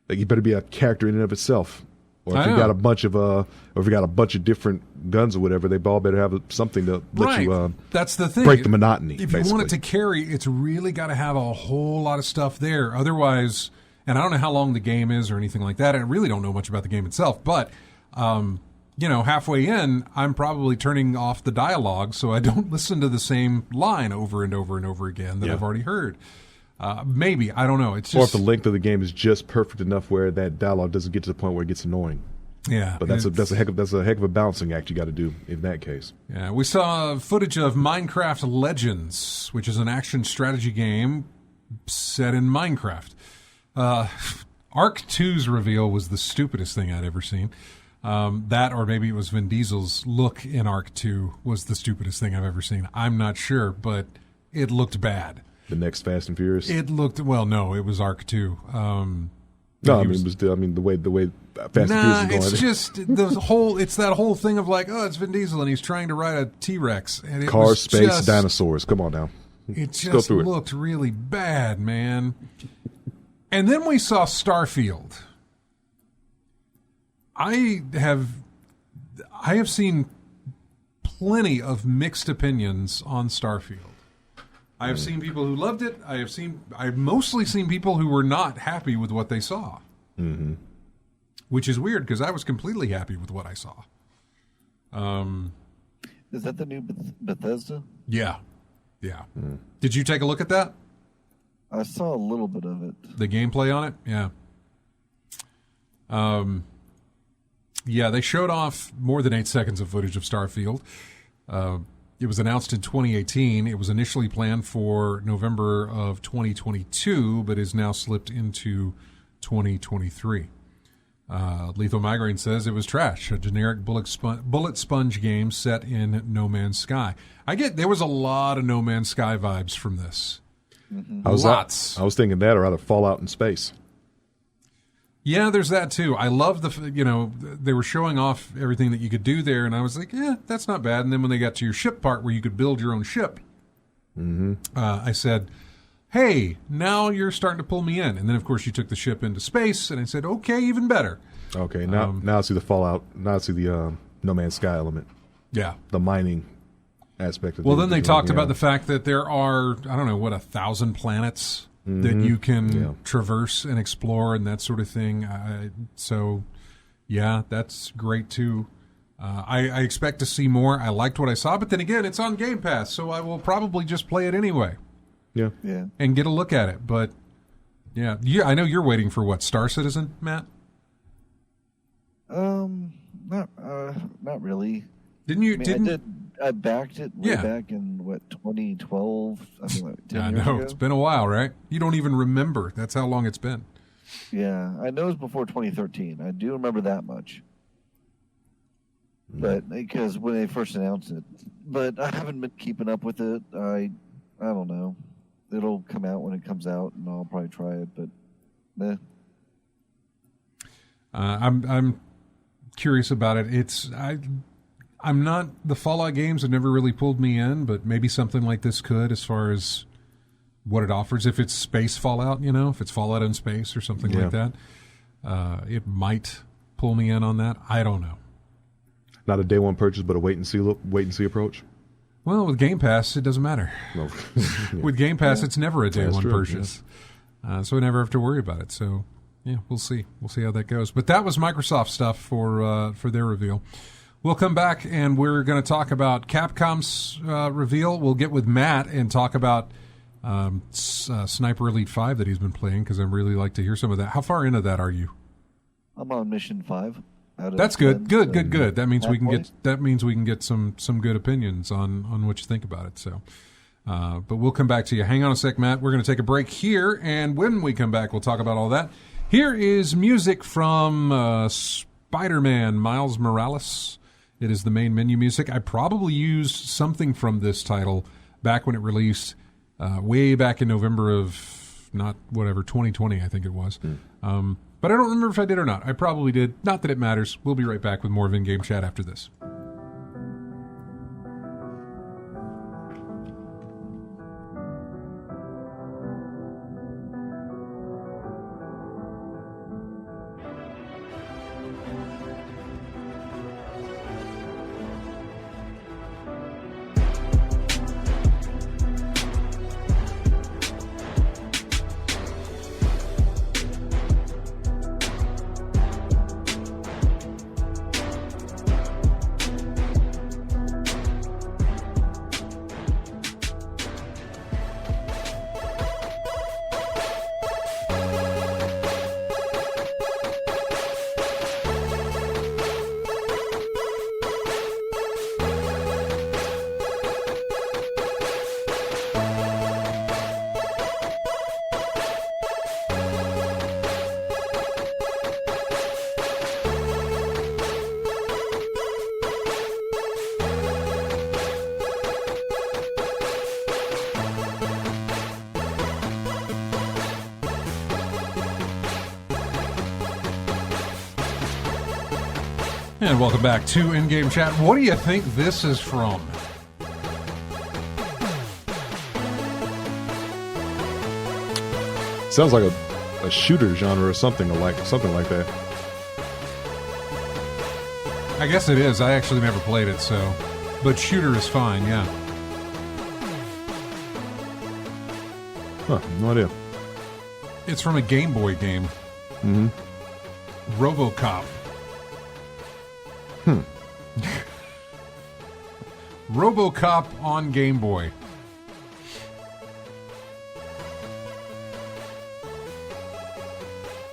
Like, you better be a character in and of itself. Or if you got a bunch of different guns or whatever, they all better have something to let you. That's the thing. Break the monotony. If you want it to carry, it's really got to have a whole lot of stuff there. Otherwise, and I don't know how long the game is or anything like that. I really don't know much about the game itself. But halfway in, I'm probably turning off the dialogue so I don't listen to the same line over and over and over again that I've already heard. Maybe, I don't know. It's just, or if the length of the game is just perfect enough where that dialogue doesn't get to the point where it gets annoying. Yeah, but that's a heck of a balancing act you got to do in that case. Yeah, we saw footage of Minecraft Legends, which is an action strategy game set in Minecraft. Arc 2's reveal was the stupidest thing I'd ever seen. That, or maybe it was Vin Diesel's look in Arc 2 was the stupidest thing I've ever seen. I'm not sure, but it looked bad. The next Fast and Furious. It looked no. It was Arc 2. The way Fast and Furious is going. It's just it's that whole thing of like, oh, it's Vin Diesel and he's trying to ride a T-Rex. And cars, space, dinosaurs. Come on now. It just looked really bad, man. And then we saw Starfield. I have seen plenty of mixed opinions on Starfield. I have seen people who loved it. I've mostly seen people who were not happy with what they saw. Mm-hmm. Which is weird because I was completely happy with what I saw. Is that the new Bethesda? Yeah. Yeah. Mm. Did you take a look at that? I saw a little bit of it. The gameplay on it? Yeah. Yeah, they showed off more than 8 seconds of footage of Starfield. It was announced in 2018. It was initially planned for November of 2022, but is now slipped into 2023. Lethal Migraine says it was trash, a generic bullet sponge game set in No Man's Sky. There was a lot of No Man's Sky vibes from this. Mm-hmm. Lots. I was thinking that, or out of Fallout in space. Yeah, there's that too. I love they were showing off everything that you could do there, and I was like, yeah, that's not bad. And then when they got to your ship part where you could build your own ship, I said, hey, now you're starting to pull me in. And then, of course, you took the ship into space, and I said, okay, even better. Okay, now I see the Fallout, now I see the No Man's Sky element. Yeah. The mining aspect of it. Well, then they talked about the fact that there are, 1,000 planets that you can traverse and explore and that sort of thing. That's great too. I expect to see more. I liked what I saw, but then again, it's on Game Pass, so I will probably just play it anyway. Yeah. And get a look at it. But yeah, I know you're waiting for what, Star Citizen, Matt? Not really. Didn't you? I backed it way back in 2012. I think like 10 years ago. It's been a while, right? You don't even remember. That's how long it's been. Yeah, I know it was before 2013. I do remember that much. But because when they first announced it, but I haven't been keeping up with it. I don't know. It'll come out when it comes out, and I'll probably try it. But I'm curious about it. I'm not, the Fallout games have never really pulled me in, but maybe something like this could, as far as what it offers. If it's space Fallout, if it's Fallout in space or something like that, it might pull me in on that. I don't know. Not a day one purchase, but a wait and see approach. Well, with Game Pass, it doesn't matter. No. With Game Pass, it's never a day That's one true, purchase. So we never have to worry about it. So, yeah, we'll see. We'll see how that goes. But that was Microsoft stuff for their reveal. We'll come back, and we're going to talk about Capcom's reveal. We'll get with Matt and talk about Sniper Elite 5 that he's been playing, because I'd really like to hear some of that. How far into that are you? I'm on mission 5. That's good. Good. That means we can point. get some good opinions on what you think about it. So, but we'll come back to you. Hang on a sec, Matt. We're going to take a break here, and when we come back, we'll talk about all that. Here is music from Spider-Man Miles Morales. It is the main menu music. I probably used something from this title back when it released, way back in November of 2020, I think it was. But I don't remember if I did or not. I probably did. Not that it matters. We'll be right back with more of In-Game Chat after this. And welcome back to In-Game Chat. What do you think this is from? Sounds like a shooter genre or something like that. I guess it is. I actually never played it, so... But shooter is fine, yeah. Huh, no idea. It's from a Game Boy game. Mm-hmm. RoboCop. RoboCop on Game Boy.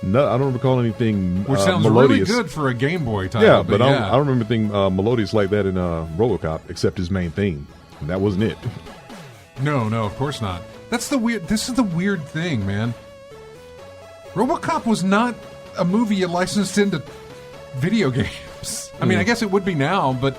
No, I don't recall anything Which sounds melodious. really good for a Game Boy title. Yeah, but I don't remember anything melodious like that in RoboCop, except his main theme. And that wasn't it. No, of course not. This is the weird thing, man. RoboCop was not a movie you licensed into video games. I mean, I guess it would be now, but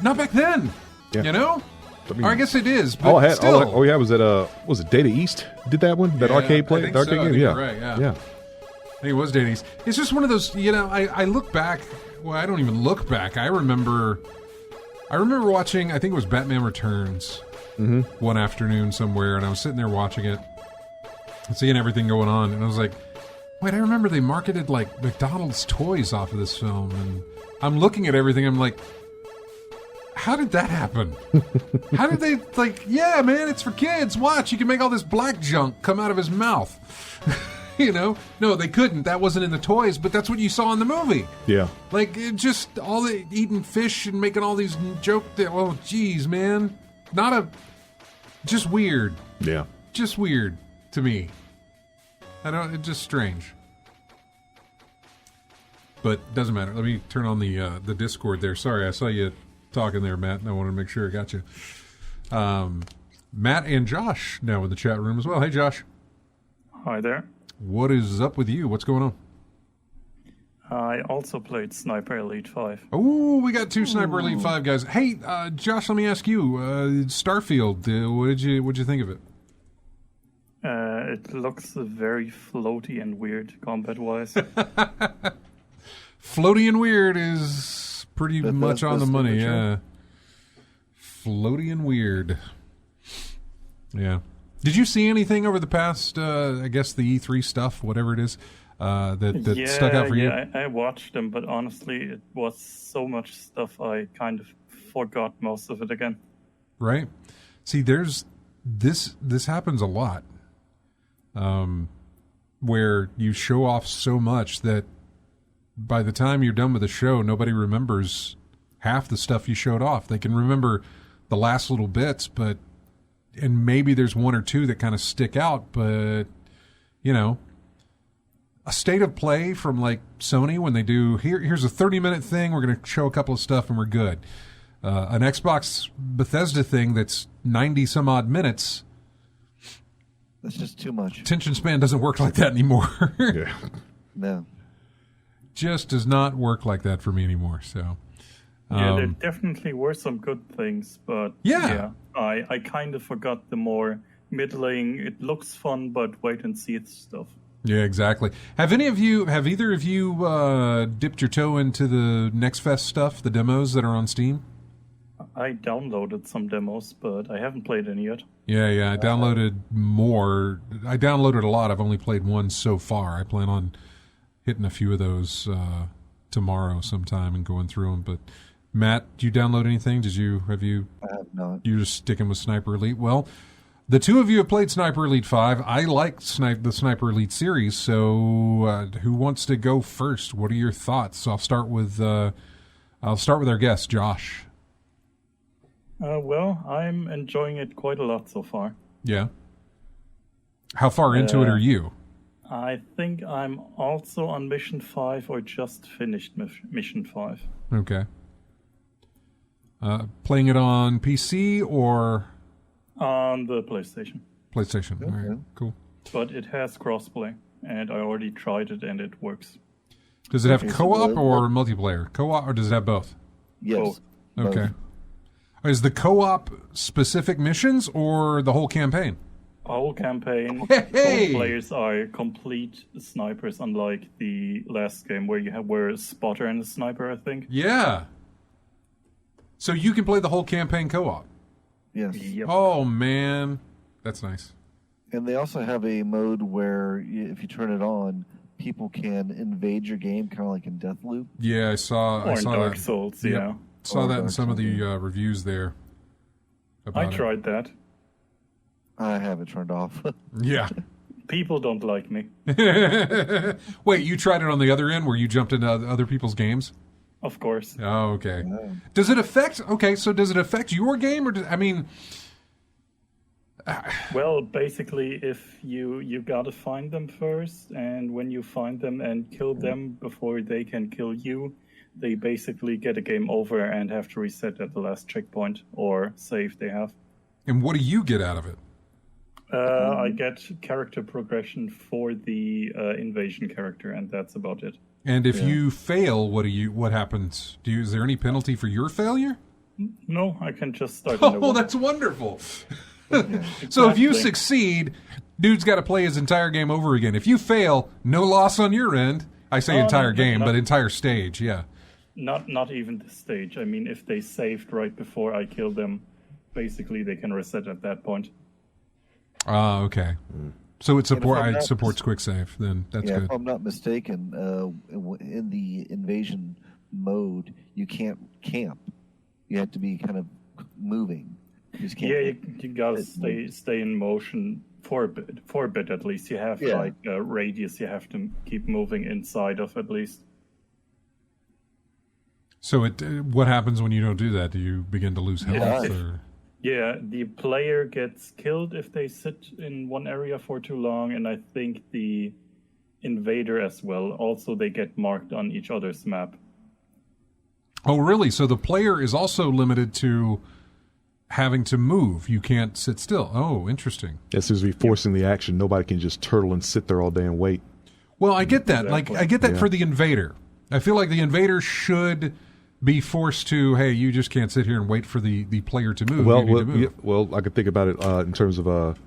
not back then. Yeah. You know? I mean, or I guess it is, but all we had was that, was it Data East did that one? That arcade play? I think the arcade so. game? I think Yeah. you're right, yeah. Yeah. I think it was Danny's. It's just one of those, I look back, well, I don't even look back. I remember watching, I think it was Batman Returns one afternoon somewhere, and I was sitting there watching it and seeing everything going on, and I was like, wait, I remember they marketed, like, McDonald's toys off of this film, and I'm looking at everything, I'm like, how did that happen? How did they, like, yeah, man, it's for kids, watch, you can make all this black junk come out of his mouth. No, they couldn't. That wasn't in the toys, but that's what you saw in the movie. Yeah. Like, it just all the eating fish and making all these jokes. Oh, geez, man. Just weird. Yeah. Just weird to me. It's just strange. But doesn't matter. Let me turn on the Discord there. Sorry, I saw you talking there, Matt, and I wanted to make sure I got you. Matt and Josh now in the chat room as well. Hey, Josh. Hi there. What is up with you? What's going on? I also played Sniper Elite 5. Oh, we got two Sniper Elite 5 guys. Hey, Josh, let me ask you, Starfield, what did you think of it? It looks very floaty and weird combat-wise. Floaty and weird is pretty much on the money, yeah. Floaty and weird. Yeah. Did you see anything over the past, I guess the E3 stuff, whatever it is, that stuck out for you? Yeah, I watched them, but honestly, it was so much stuff I kind of forgot most of it again. Right. See, there's this happens a lot, where you show off so much that by the time you're done with the show, nobody remembers half the stuff you showed off. They can remember the last little bits, and maybe there's one or two that kind of stick out, but, you know, a state of play from like Sony when they do, here's a 30-minute thing, we're going to show a couple of stuff and we're good. An Xbox Bethesda thing that's 90-some-odd minutes. That's just too much. Attention span doesn't work like that anymore. Yeah. No. Just does not work like that for me anymore. So, yeah, there definitely were some good things, but I kind of forgot the more middling. It looks fun, but wait and see stuff. Yeah, exactly. Have either of you dipped your toe into the Next Fest stuff, the demos that are on Steam? I downloaded some demos, but I haven't played any yet. Yeah, I downloaded more. I downloaded a lot. I've only played one so far. I plan on hitting a few of those tomorrow sometime and going through them. But Matt, did you download anything? Have you? I have not. You're just sticking with Sniper Elite? Well, the two of you have played Sniper Elite 5. I like the Sniper Elite series, so who wants to go first? What are your thoughts? So I'll start with our guest, Josh. Well, I'm enjoying it quite a lot so far. Yeah. How far into it are you? I think I'm also on Mission 5 or just finished Mission 5. Okay. Playing it on PC or? On the PlayStation. PlayStation. Okay. All right, cool. But it has crossplay, and I already tried it, and it works. Does it have Okay, so co-op the- or multiplayer? Co-op, or does it have both? Yes. Okay. Both. Is the co-op specific missions or the whole campaign? Whole campaign. Hey! Both players are complete snipers, unlike the last game where you were a spotter and a sniper, I think. Yeah. So you can play the whole campaign co-op. Yes. Yep. Oh, man. That's nice. And they also have a mode where if you turn it on, people can invade your game, kind of like in Deathloop. Yeah, I saw Or in Dark that. Souls, Yep. yeah. Saw Or that in Dark some of the Souls, reviews there. I about it. tried that. I have it turned off. Yeah. People don't like me. Wait, you tried it on the other end where you jumped into other people's games? Of course. Oh, okay. Does it affect your game or Well, basically, if you gotta find them first, and when you find them and kill them before they can kill you, they basically get a game over and have to reset at the last checkpoint or save they have. and what do you get out of it? I get character progression for the invasion character, and that's about it. And if you fail, what happens? Is there any penalty for your failure? No, I can just start a new Oh, one. that's wonderful. So if you Exactly. succeed, dude's got to play his entire game over again. If you fail, no loss on your end. I say Oh, entire no, game, no. but entire stage, yeah. Not even the stage. I mean, if they saved right before I kill them, basically they can reset at that point. Ah, okay. So it And if I'm it not supports quick save. Then that's yeah, good. if I'm not mistaken, in the invasion mode, you can't camp. You have to be kind of moving. You just can't. Yeah, you gotta stay in motion for a bit at least. You have Yeah. like a radius you have to keep moving inside of at least. So what happens when you don't do that? Do you begin to lose health? Yeah. Or? Yeah, the player gets killed if they sit in one area for too long, and I think the invader as well. Also, they get marked on each other's map. Oh, really? So the player is also limited to having to move. You can't sit still. Oh, interesting. That seems to be forcing the action. Nobody can just turtle and sit there all day and wait. Well, I get that. Exactly. Like, I get that Yeah. for the invader. I feel like the invader should be forced to, hey, you just can't sit here and wait for the player to move. Well, You need to move. I could think about it in terms of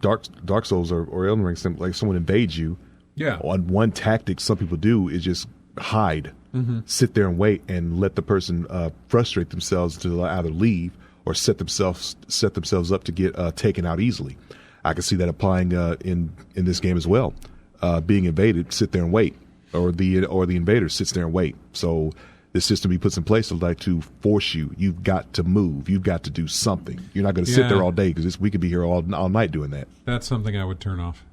Dark Souls or Elden Ring. Like someone invades you. Yeah. On one tactic, some people do is just hide, sit there and wait, and let the person frustrate themselves to either leave or set themselves up to get taken out easily. I can see that applying in this game as well. being invaded, sit there and wait, or the invader sits there and wait. So this system he puts in place is like to force you. You've got to move. You've got to do something. You're not going to sit there all day because we could be here all night doing that. That's something I would turn off.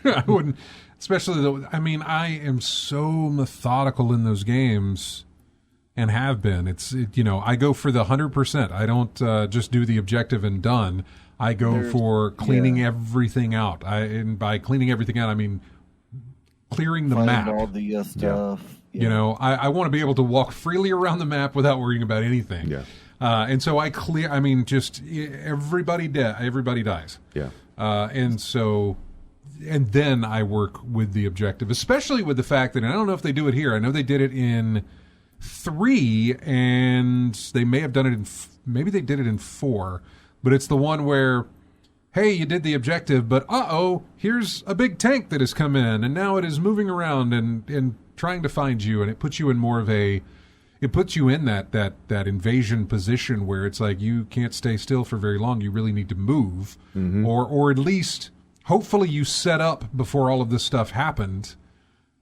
I wouldn't, especially though. I mean, I am so methodical in those games, and have been. I go for the 100%. I don't just do the objective and done. I go for cleaning everything out. And by cleaning everything out, I mean clearing the map. All the stuff. Yeah. I want to be able to walk freely around the map without worrying about anything. Yeah. And so I clear. I mean, just everybody dies. Yeah. And then I work with the objective, especially with the fact that, and I don't know if they do it here. I know they did it in 3, and they may have done it maybe they did it in 4, but it's the one where, hey, you did the objective, but here's a big tank that has come in, and now it is moving around and trying to find you, and it puts you in more of it puts you in that invasion position where it's like you can't stay still for very long. You really need to move, or at least hopefully you set up before all of this stuff happened.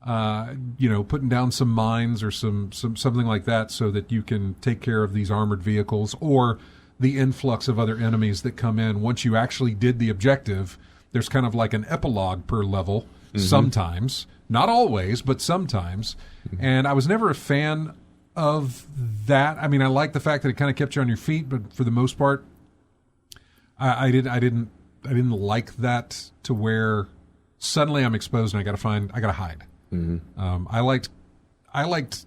Putting down some mines or something like that so that you can take care of these armored vehicles or the influx of other enemies that come in. Once you actually did the objective, there's kind of like an epilogue per level sometimes. Not always, but sometimes. And I was never a fan of that. I mean, I like the fact that it kind of kept you on your feet, but for the most part, I didn't like that to where suddenly I'm exposed and I got to hide. I liked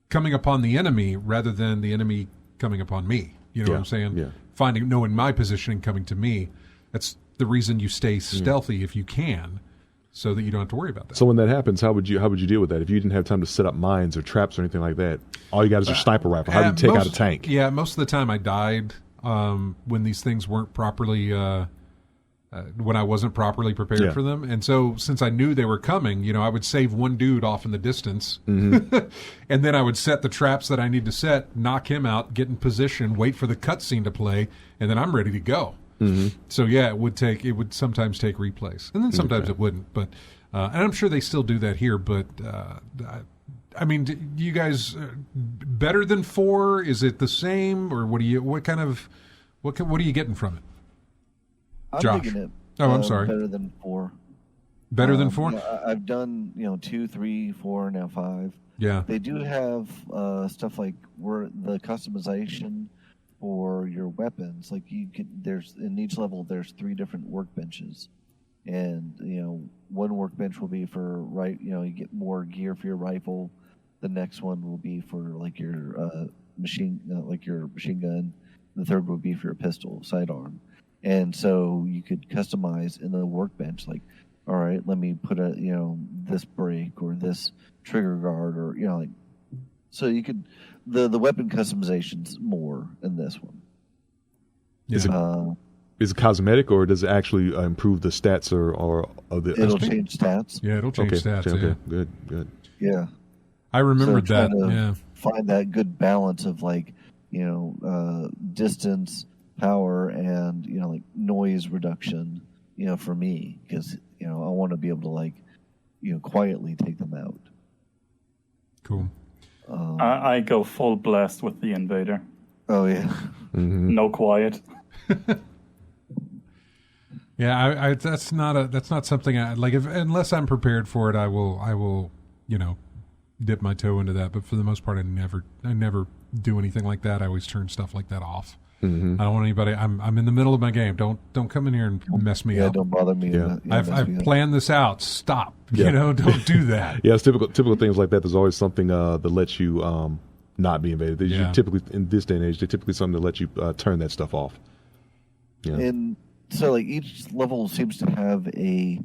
coming upon the enemy rather than the enemy coming upon me. You know what I'm saying? Yeah. Knowing my position and coming to me. That's the reason you stay stealthy if you can, so that you don't have to worry about that. So when that happens, how would you deal with that? If you didn't have time to set up mines or traps or anything like that, all you got is your sniper rifle. How do you take out a tank? Yeah, most of the time I died when these things weren't properly. When I wasn't properly prepared for them. And so since I knew they were coming, I would save one dude off in the distance. And then I would set the traps that I need to set, knock him out, get in position, wait for the cutscene to play, and then I'm ready to go. So it would sometimes take replays. And then sometimes it wouldn't. But and I'm sure they still do that here, but I mean, do you guys better than 4? Is it the same, or what are you getting from it? I'm Josh. thinking it. I'm sorry. Better than 4. Better than 4? I've done 2, 3, 4, now 5. Yeah. They do have stuff like where the customization for your weapons. Like there's in each level there's 3 different workbenches, and one workbench will be for you get more gear for your rifle. The next one will be for like your machine gun. The third will be for your pistol sidearm. And so you could customize in the workbench, like, all right, let me put this brake or this trigger guard, or so you could the weapon customization's more in this one. Is it cosmetic, or does it actually improve the stats or of the? It'll change stats. Yeah, it'll change stats. Okay, good. Yeah, I remembered that. Yeah, find that good balance of distance, power, and like noise reduction, for me, because I want to be able to quietly take them out. Cool. I go full blast with the invader. Oh yeah. No quiet. Yeah, that's not something I like. Unless I'm prepared for it, I will dip my toe into that. But for the most part, I never do anything like that. I always turn stuff like that off. I don't want anybody. I'm in the middle of my game. Don't come in here and mess me up. Yeah, don't bother me. Yeah. I've planned this out. Stop. Don't do that. Yeah, it's typical things like that. There's always something that lets you not be invaded. You typically, in this day and age, they're typically something to let you turn that stuff off. Yeah. And so each level seems to have a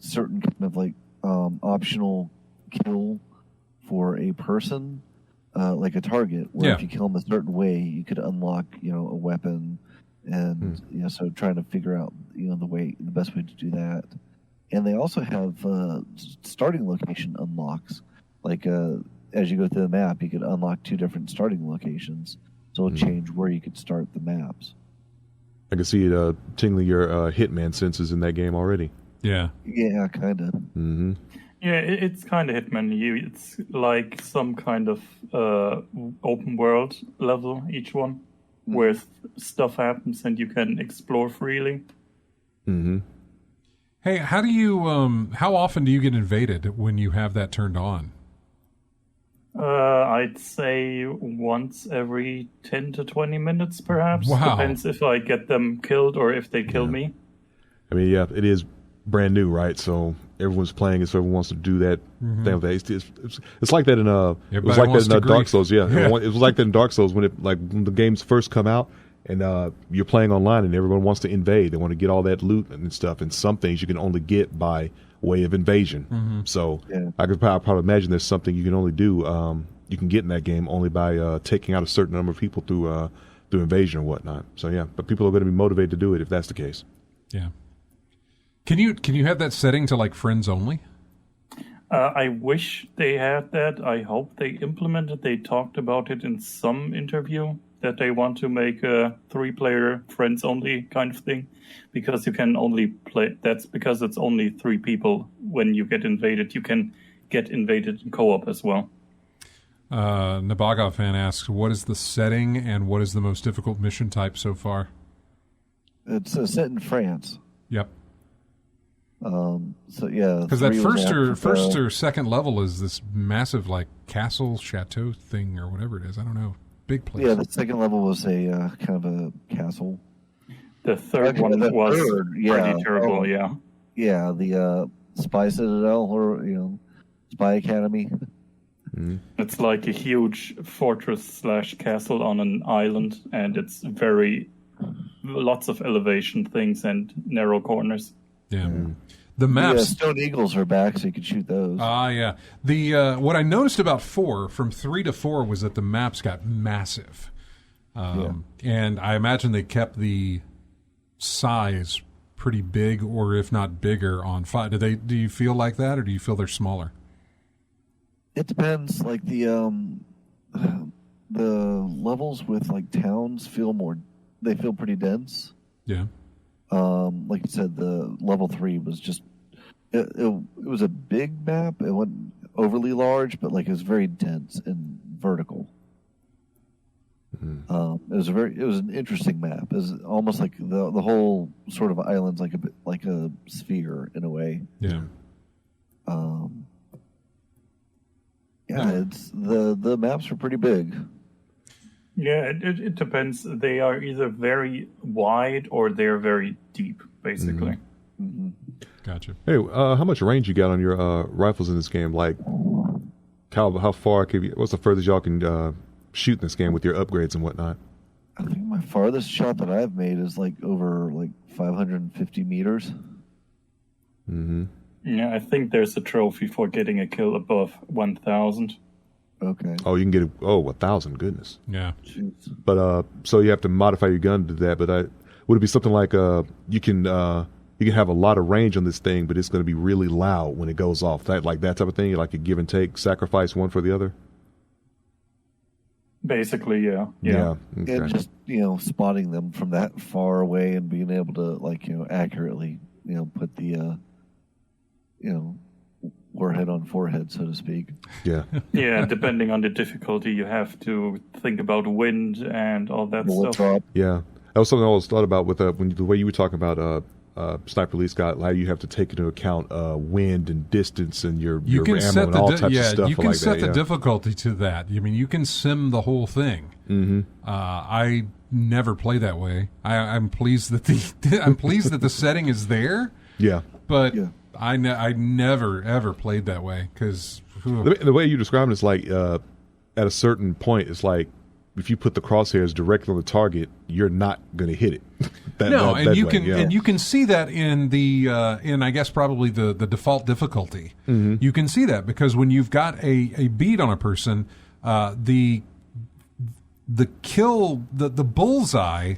certain kind of optional kill for a person. Like a target, where if you kill them a certain way, you could unlock, a weapon, and so trying to figure out, the best way to do that. And they also have starting location unlocks. Like as you go through the map, you could unlock 2 different starting locations, so it'll change where you could start the maps. I can see it tingling your Hitman senses in that game already. Yeah. Yeah, kind of. Mm-hmm. Yeah, it's kind of Hitman. It's like some kind of open world level, each one, where stuff happens and you can explore freely. Mm-hmm. Hey, how often do you get invaded when you have that turned on? I'd say once every 10 to 20 minutes, perhaps. Wow. Depends if I get them killed or if they kill me. I mean, yeah, it is brand new, right? So everyone's playing it, so everyone wants to do that thing with that. It's like that in it was like that in Dark grief. Souls. Yeah, it was like that in Dark Souls when when the games first come out and you're playing online and everyone wants to invade. They want to get all that loot and stuff. And some things you can only get by way of invasion. So I could probably imagine there's something you can only do. You can get in that game only by taking out a certain number of people through invasion or whatnot. So yeah, but people are going to be motivated to do it if that's the case. Yeah. Can you have that setting to like friends only? I wish they had that. I hope they implemented. They talked about it in some interview that they want to make a 3-player friends only kind of thing, because you can only play. That's because it's only 3 people when you get invaded. You can get invaded in co-op as well. Nabagov fan asks, what is the setting and what is the most difficult mission type so far? It's set in France. Yep. So yeah, because that first or second level is this massive like castle chateau thing or whatever it is. I don't know, big place. Yeah, the second level was a kind of a castle. The third one was pretty terrible. Yeah, the Spy Citadel or Spy Academy. It's like a huge fortress / castle on an island, and it's lots of elevation things and narrow corners. Yeah. The maps. Yeah, Stone Eagles are back, so you can shoot those. Yeah. The what I noticed about 4, from 3 to 4, was that the maps got massive. And I imagine they kept the size pretty big, or if not bigger, on 5. Do you feel like that, or do you feel they're smaller? It depends. Like the levels with like towns feel pretty dense. Yeah. Like you said, the level 3 was just it was a big map. It wasn't overly large, but like it was very dense and vertical. It was an interesting map. It was almost like the whole sort of island's like a sphere in a way. Yeah. It's the maps were pretty big. Yeah, it depends. They are either very wide or they're very deep, basically. Gotcha. Hey, how much range you got on your rifles in this game? Like, how far what's the furthest y'all can shoot in this game with your upgrades and whatnot? I think my farthest shot that I've made is like over like 550 meters. Yeah, I think there's a trophy for getting a kill above 1,000. Okay. Oh, you can get 1,000. Goodness. Yeah. Jeez. But so you have to modify your gun to do that. But would it be something like you can have a lot of range on this thing, but it's going to be really loud when it goes off? That type of thing, like a give and take, sacrifice one for the other. Basically, yeah. Okay. And just spotting them from that far away and being able to accurately put the warhead on forehead, so to speak. Yeah. Yeah, depending on the difficulty, you have to think about wind and all that stuff. Drop. Yeah, that was something I always thought about with the way you were talking about Sniper Elite Scott. How you have to take into account wind and distance and your ammo and all types of stuff. You can set the that. difficulty to that. I mean, you can sim the whole thing. I never play that way. I'm pleased that the setting is there. Yeah, but. Yeah. I never ever played that way because the way you describe it is like at a certain point, it's like if you put the crosshairs directly on the target, you're not going to hit it. And you can see that in the in I guess probably the default difficulty. You can see that because when you've got a bead on a person, the kill the bullseye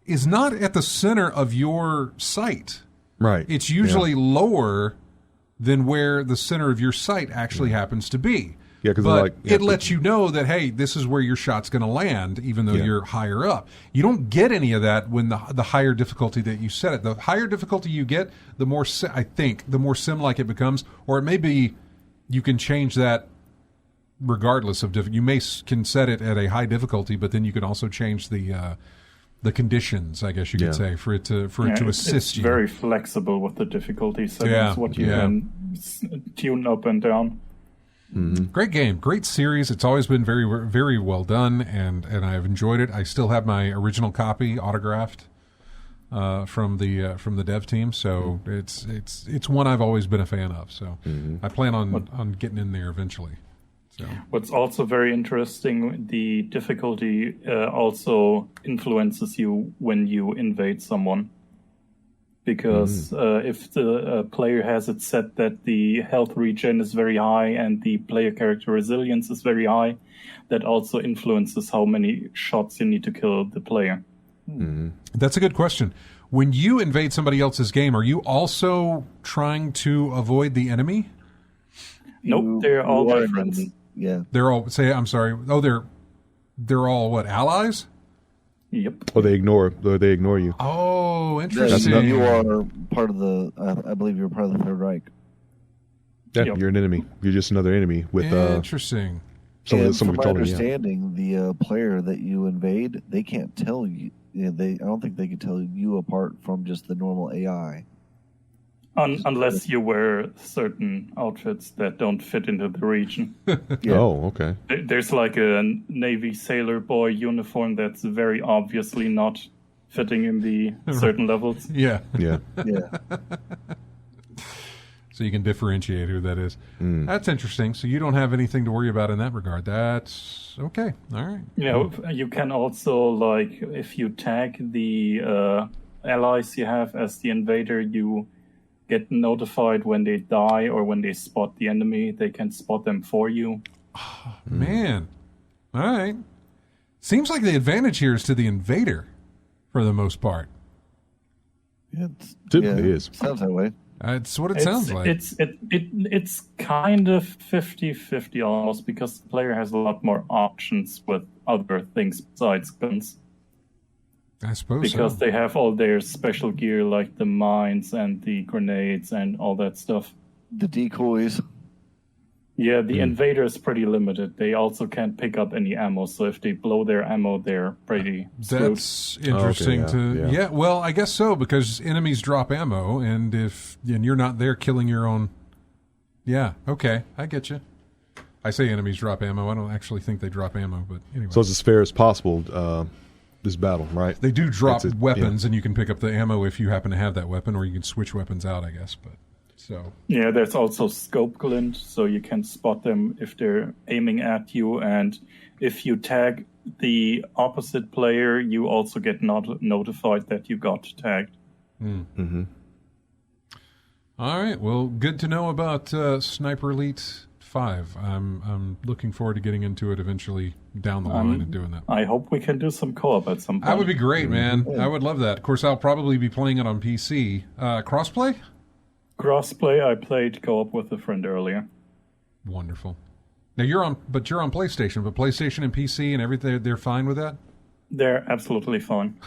is not at the center of your sight. Right. It's usually lower than where the center of your sight actually happens to be. Yeah, because but it lets you know that, hey, this is where your shot's going to land, even though you're higher up. You don't get any of that when the higher difficulty that you set it. The higher difficulty you get, the more I think the more sim-like it becomes. Or it may be you can change that regardless of you can set it at a high difficulty, but then you can also change the conditions, I guess you could say, for it to assist you. It's very flexible with the difficulty settings, what you can tune up and down. Mm-hmm. Great game, great series. It's always been very, very well done, and I've enjoyed it. I still have my original copy autographed from the dev team, so it's one I've always been a fan of. So I plan on getting in there eventually. So. What's also very interesting, the difficulty also influences you when you invade someone. Because if the player has it set that the health regen is very high and the player character resilience is very high, that also influences how many shots you need to kill the player. That's a good question. When you invade somebody else's game, are you also trying to avoid the enemy? Nope, they're all different. Yeah, they're all. I'm sorry. Oh, they're all what, allies? Yep. Or they ignore you. Oh, interesting. You are part of the. I believe you're part of the Third Reich. Yeah, you're an enemy. You're just another enemy with. Interesting. From my understanding, the player that you invade, they can't tell you. I don't think they can tell you apart from just the normal AI. Unless you wear certain outfits that don't fit into the region. Oh, okay. There's like a Navy sailor boy uniform that's very obviously not fitting in the certain levels. Yeah. Yeah. So you can differentiate who that is. That's interesting. So you don't have anything to worry about in that regard. That's okay. All right. You can also, like, if you tag the allies you have as the invader, you get notified when they die or when they spot the enemy. They can spot them for you. Oh, man. All right. Seems like the advantage here is to the invader for the most part. Yeah, typically is. Sounds that way. It's what it sounds like. It's kind of 50-50 almost, because the player has a lot more options with other things besides guns. I suppose because they have all their special gear, like the mines and the grenades and all that stuff. The decoys. Yeah, the invader is pretty limited. They also can't pick up any ammo, so if they blow their ammo, they're pretty screwed. That's interesting Yeah, well, I guess so, because enemies drop ammo, and you're not there killing your own. Yeah, okay, I get you. I say enemies drop ammo. I don't actually think they drop ammo, but anyway. So it's as fair as possible. This battle, right? They do drop weapons, and you can pick up the ammo if you happen to have that weapon, or you can switch weapons out, I guess. But so yeah, there's also scope glint, so you can spot them if they're aiming at you, and if you tag the opposite player, you also get notified that you got tagged. Mm-hmm. All right, well, good to know about Sniper Elite 5. I'm looking forward to getting into it eventually down the line and doing that. I hope we can do some co-op at some point. That would be great, man. I would love that. Of course, I'll probably be playing it on PC. Crossplay? Crossplay. I played co-op with a friend earlier. Wonderful. Now you're on PlayStation, but PlayStation and PC and everything, they're fine with that? They're absolutely fine.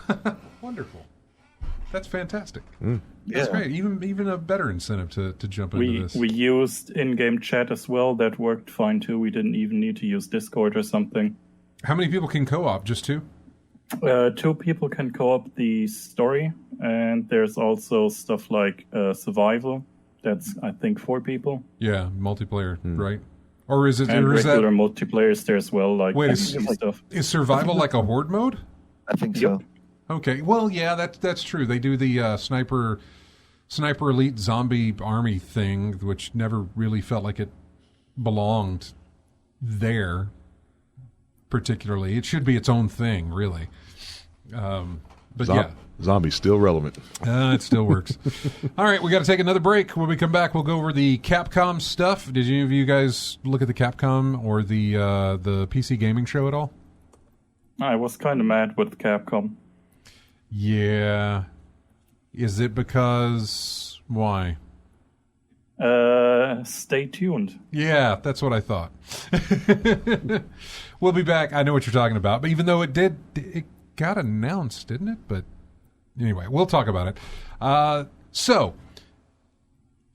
Wonderful. That's fantastic. Yeah. That's great. Even a better incentive to jump into this. We used in-game chat as well. That worked fine too. We didn't even need to use Discord or something. How many people can co-op? Just two? 2 people can co-op the story, and there's also stuff like survival. That's, I think, 4 people. Yeah, multiplayer, right? Or is it? And or is regular that... multiplayer is there as well. Like, wait, stuff. Is survival like a horde mode? I think so. Okay, well, yeah, that's true. They do the sniper elite zombie army thing, which never really felt like it belonged there. Particularly, it should be its own thing, really. But zombie's still relevant. It still works. All right, we got to take another break. When we come back, we'll go over the Capcom stuff. Did any of you guys look at the Capcom or the PC gaming show at all? I was kind of mad with Capcom. Yeah. Is it because... why? Stay tuned. Yeah, that's what I thought. We'll be back. I know what you're talking about, but even though it got announced, didn't it? But anyway, we'll talk about it. So,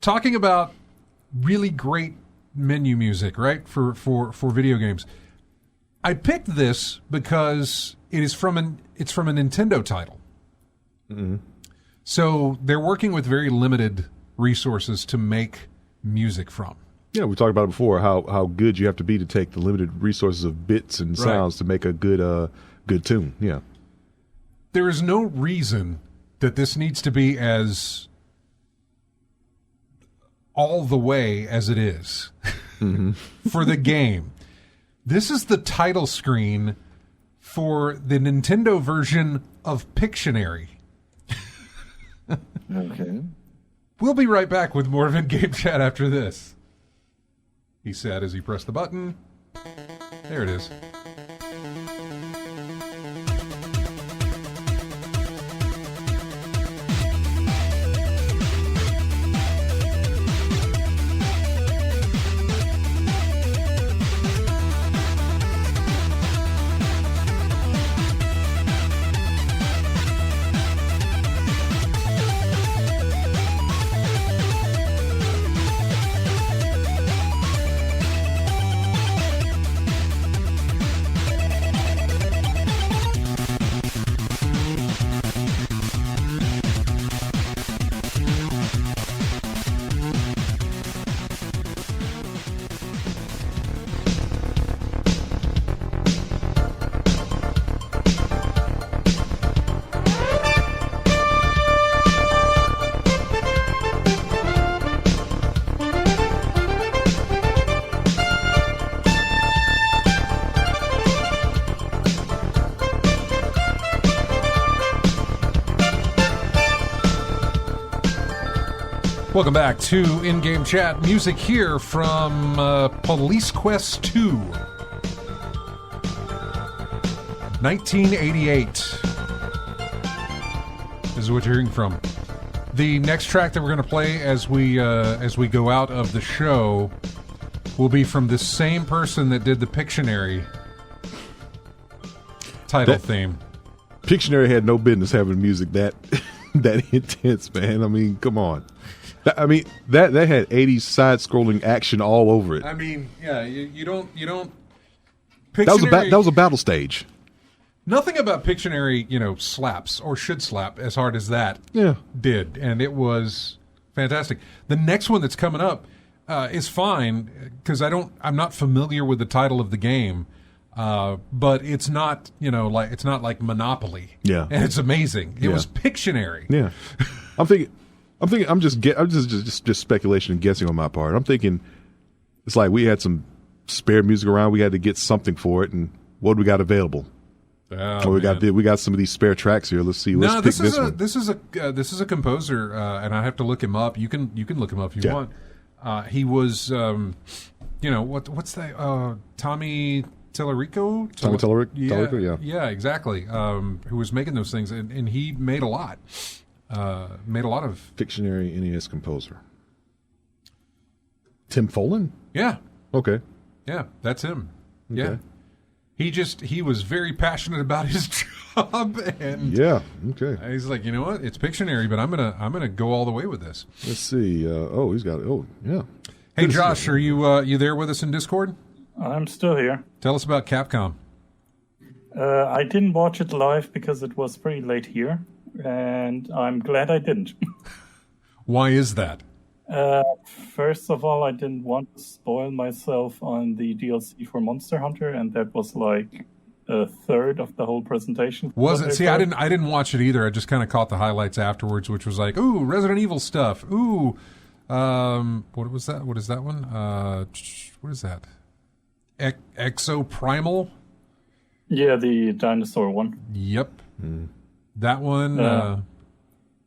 talking about really great menu music, right? For video games. I picked this because it's from a Nintendo title. Mm-hmm. So they're working with very limited resources to make music from. Yeah, we talked about it before, how good you have to be to take the limited resources of bits and sounds to make a good tune. Yeah. There is no reason that this needs to be as all the way as it is for the game. This is the title screen for the Nintendo version of Pictionary. Okay. We'll be right back with more of In-Game Chat after this. He said as he pressed the button. There it is. Welcome back to In-Game Chat. Music here from Police Quest 2. 1988 is what you're hearing from. The next track that we're going to play as we go out of the show will be from the same person that did the Pictionary title theme. Pictionary had no business having music that intense, man. I mean, come on. I mean, that had 80s side-scrolling action all over it. I mean, yeah, you don't. That was a battle stage. Nothing about Pictionary, slaps or should slap as hard as that did, and it was fantastic. The next one that's coming up is fine because I'm not familiar with the title of the game, but it's not it's not like Monopoly. Yeah, and it's amazing. It was Pictionary. Yeah, I'm just speculation and guessing on my part. I'm thinking it's like we had some spare music around. We had to get something for it, and what do we got available? Oh, we got some of these spare tracks here. Let's see. Let's pick this one. This is a composer, and I have to look him up. You can look him up if you want. He was, what's that? Tommy Tallarico. Tommy Tallarico, yeah, exactly. Who was making those things, and he made a lot. Made a lot of Pictionary NES composer. Tim Follin? Yeah. Okay. Yeah, that's him. Okay. Yeah. He was very passionate about his job, and okay. He's like, you know what? It's Pictionary, but I'm gonna go all the way with this. Let's see. He's got it. Oh, yeah. Hey, Josh, are you there with us in Discord? I'm still here. Tell us about Capcom. I didn't watch it live because it was pretty late here, and I'm glad I didn't. Why is that? First of all, I didn't want to spoil myself on the DLC for Monster Hunter, and that was like a third of the whole presentation. Was it? See, I didn't watch it either. I just kind of caught the highlights afterwards, which was like, ooh, Resident Evil stuff. Ooh, what was that? What is that one? What is that? Exoprimal? Yeah, the dinosaur one. Yep. That one.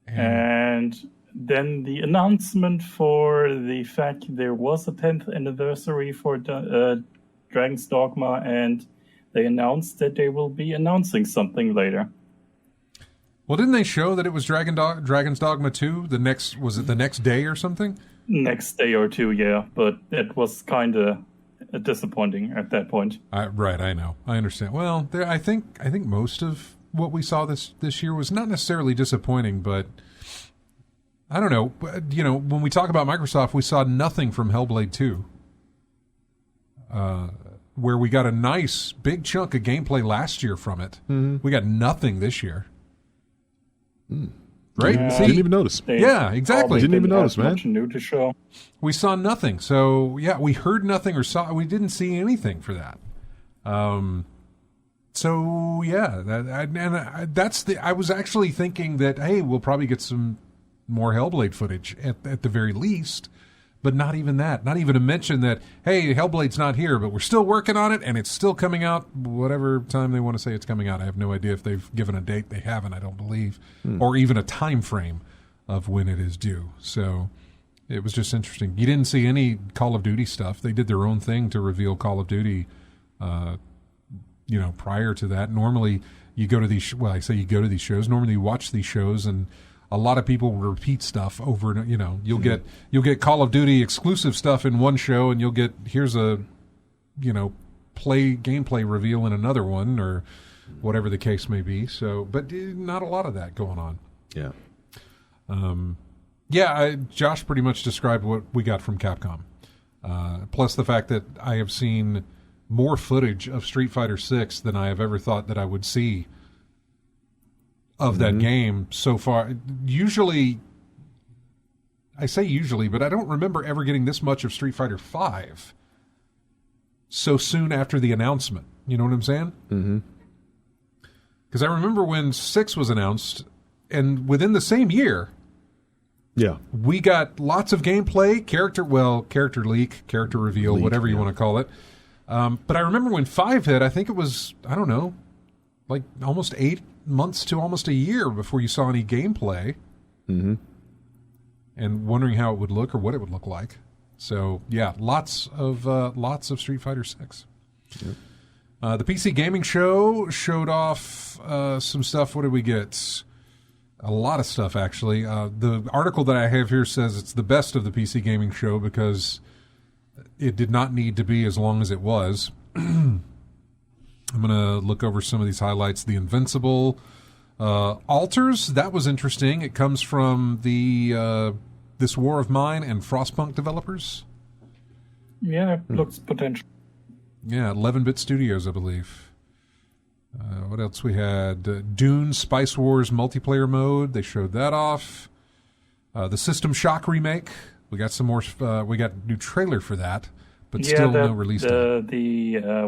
And then the announcement for the fact there was a 10th anniversary for Dragon's Dogma, and they announced that they will be announcing something later. Well, didn't they show that it was Dragon's Dogma 2? Was it the next day or something? next day or two, yeah, but it was kind of disappointing at that point. Right, I know. I understand. Well, I think most of what we saw this year was not necessarily disappointing, but I don't know. When we talk about Microsoft, we saw nothing from Hellblade 2, where we got a nice big chunk of gameplay last year from it. Mm-hmm. We got nothing this year. Right? Yeah. Didn't even notice. Yeah, exactly. Didn't even notice, man. Much new to show. We saw nothing. So, yeah, we heard nothing or we didn't see anything for that. So, yeah, I was actually thinking that, hey, we'll probably get some more Hellblade footage at the very least, but not even that. Not even to mention that, hey, Hellblade's not here, but we're still working on it, and it's still coming out whatever time they want to say it's coming out. I have no idea if they've given a date. They haven't, I don't believe, or even a time frame of when it is due. So it was just interesting. You didn't see any Call of Duty stuff. They did their own thing to reveal Call of Duty, prior to that. Normally, you go to these. Well, I say you go to these shows. Normally, you watch these shows, and a lot of people repeat stuff over and you'll get Call of Duty exclusive stuff in one show, and you'll get here's a gameplay reveal in another one, or whatever the case may be. So, but not a lot of that going on. Yeah. Josh pretty much described what we got from Capcom. Plus the fact that I have seen more footage of Street Fighter 6 than I have ever thought that I would see of that game so far. Usually, I say usually, but I don't remember ever getting this much of Street Fighter 5 so soon after the announcement. You know what I'm saying? Mm-hmm. Because I remember when 6 was announced, and within the same year, we got lots of gameplay, character leak, character reveal, whatever you want to call it. But I remember when 5 hit, I think it was, I don't know, like almost 8 months to almost a year before you saw any gameplay, and wondering how it would look or what it would look like. So yeah, lots of Street Fighter 6. Yep. The PC Gaming Show showed off some stuff. What did we get? A lot of stuff, actually. The article that I have here says it's the best of the PC Gaming Show because it did not need to be as long as it was. I'm going to look over some of these highlights. The Invincible Alters, that was interesting. It comes from the This War of Mine and Frostpunk developers. Yeah, it looks potential. Yeah, 11-Bit Studios, I believe. What else we had? Dune Spice Wars multiplayer mode. They showed that off. The System Shock remake. We got some more. We got a new trailer for that, but still no release date.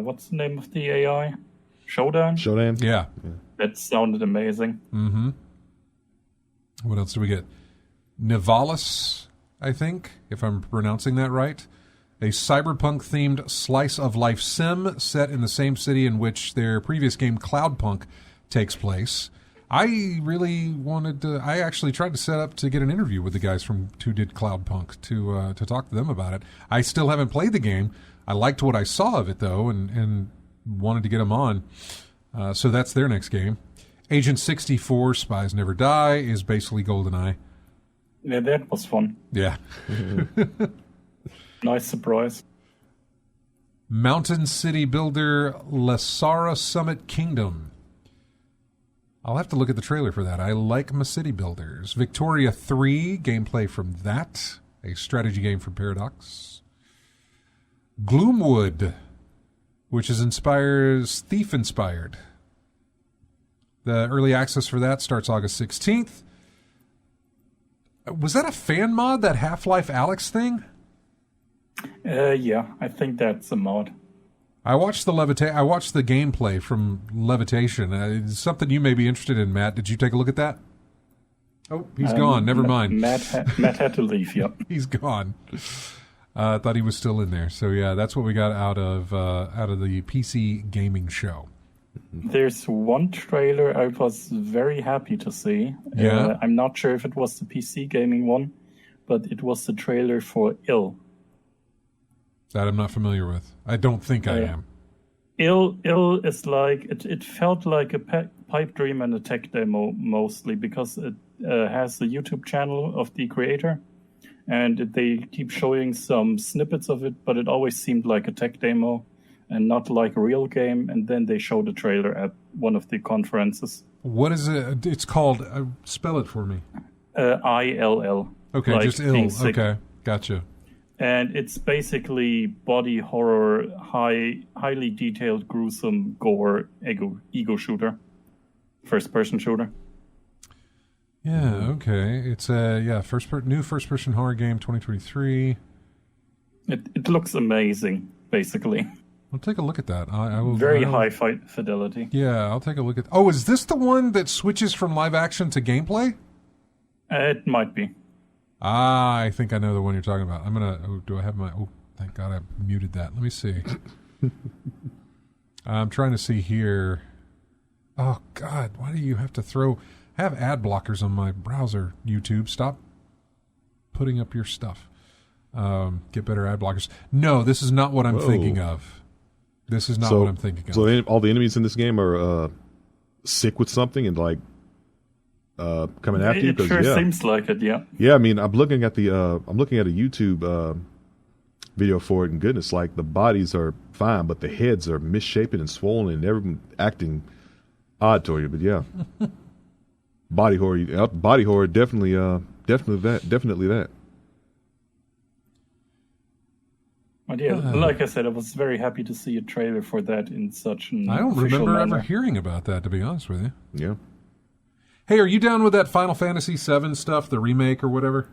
What's the name of the AI? Showdown? Yeah. That sounded amazing. Mm-hmm. What else do we get? Nivalis, I think, if I'm pronouncing that right. A cyberpunk-themed slice-of-life sim set in the same city in which their previous game, Cloudpunk, takes place. I really wanted to... I actually tried to set up to get an interview with the guys who did Cloudpunk to talk to them about it. I still haven't played the game. I liked what I saw of it, though, and wanted to get them on. So that's their next game. Agent 64, Spies Never Die, is basically GoldenEye. Yeah, that was fun. Yeah. Nice surprise. Mountain City Builder Lasara Summit Kingdom. I'll have to look at the trailer for that. I like my city builders. Victoria 3, gameplay from that. A strategy game from Paradox. Gloomwood, which is Thief-inspired. The early access for that starts August 16th. Was that a fan mod, that Half-Life Alyx thing? Yeah, I think that's a mod. I watched the gameplay from Levitation. It's something you may be interested in, Matt. Did you take a look at that? Oh, he's gone. Never mind. Matt had to leave. Yep, he's gone. I thought he was still in there. So yeah, that's what we got out of the PC Gaming Show. There's one trailer I was very happy to see. Yeah, I'm not sure if it was the PC Gaming one, but it was the trailer for Ill. That I'm not familiar with. I don't think I am. Ill is like it felt like a pipe dream and a tech demo mostly because it has the YouTube channel of the creator, And they keep showing some snippets of it, but it always seemed like a tech demo and not like a real game. And then they showed a trailer at one of the conferences. What is it? It's called. Spell it for me. ILL. Okay, like just ill. being sick. Okay, gotcha. And it's basically body horror, highly detailed, gruesome gore, ego shooter, first-person shooter. Yeah, okay. It's a new first-person horror game, 2023. It looks amazing, basically. I'll take a look at that. I will. Very high fidelity. Yeah, I'll take a look at. Oh, is this the one that switches from live action to gameplay? It might be. Ah, I think I know the one you're talking about. I'm gonna. Oh, do I have my? Oh, thank God I muted that. Let me see. I'm trying to see here. Oh God, why do you have to throw? I have ad blockers on my browser. YouTube, stop putting up your stuff. Get better ad blockers. No, this is not what I'm thinking of. This is not what I'm thinking of. So all the enemies in this game are sick with something and like coming after you. It sure seems like it. Yeah. Yeah, I mean, I'm looking at a YouTube video for it, and goodness, like the bodies are fine, but the heads are misshapen and swollen, and everyone acting odd toward you. But yeah, body horror, definitely that. But yeah, like I said, I was very happy to see a trailer for that in such an I don't official remember manner. ever hearing about that, to be honest with you. Yeah. Hey, are you down with that Final Fantasy VII stuff, the remake or whatever?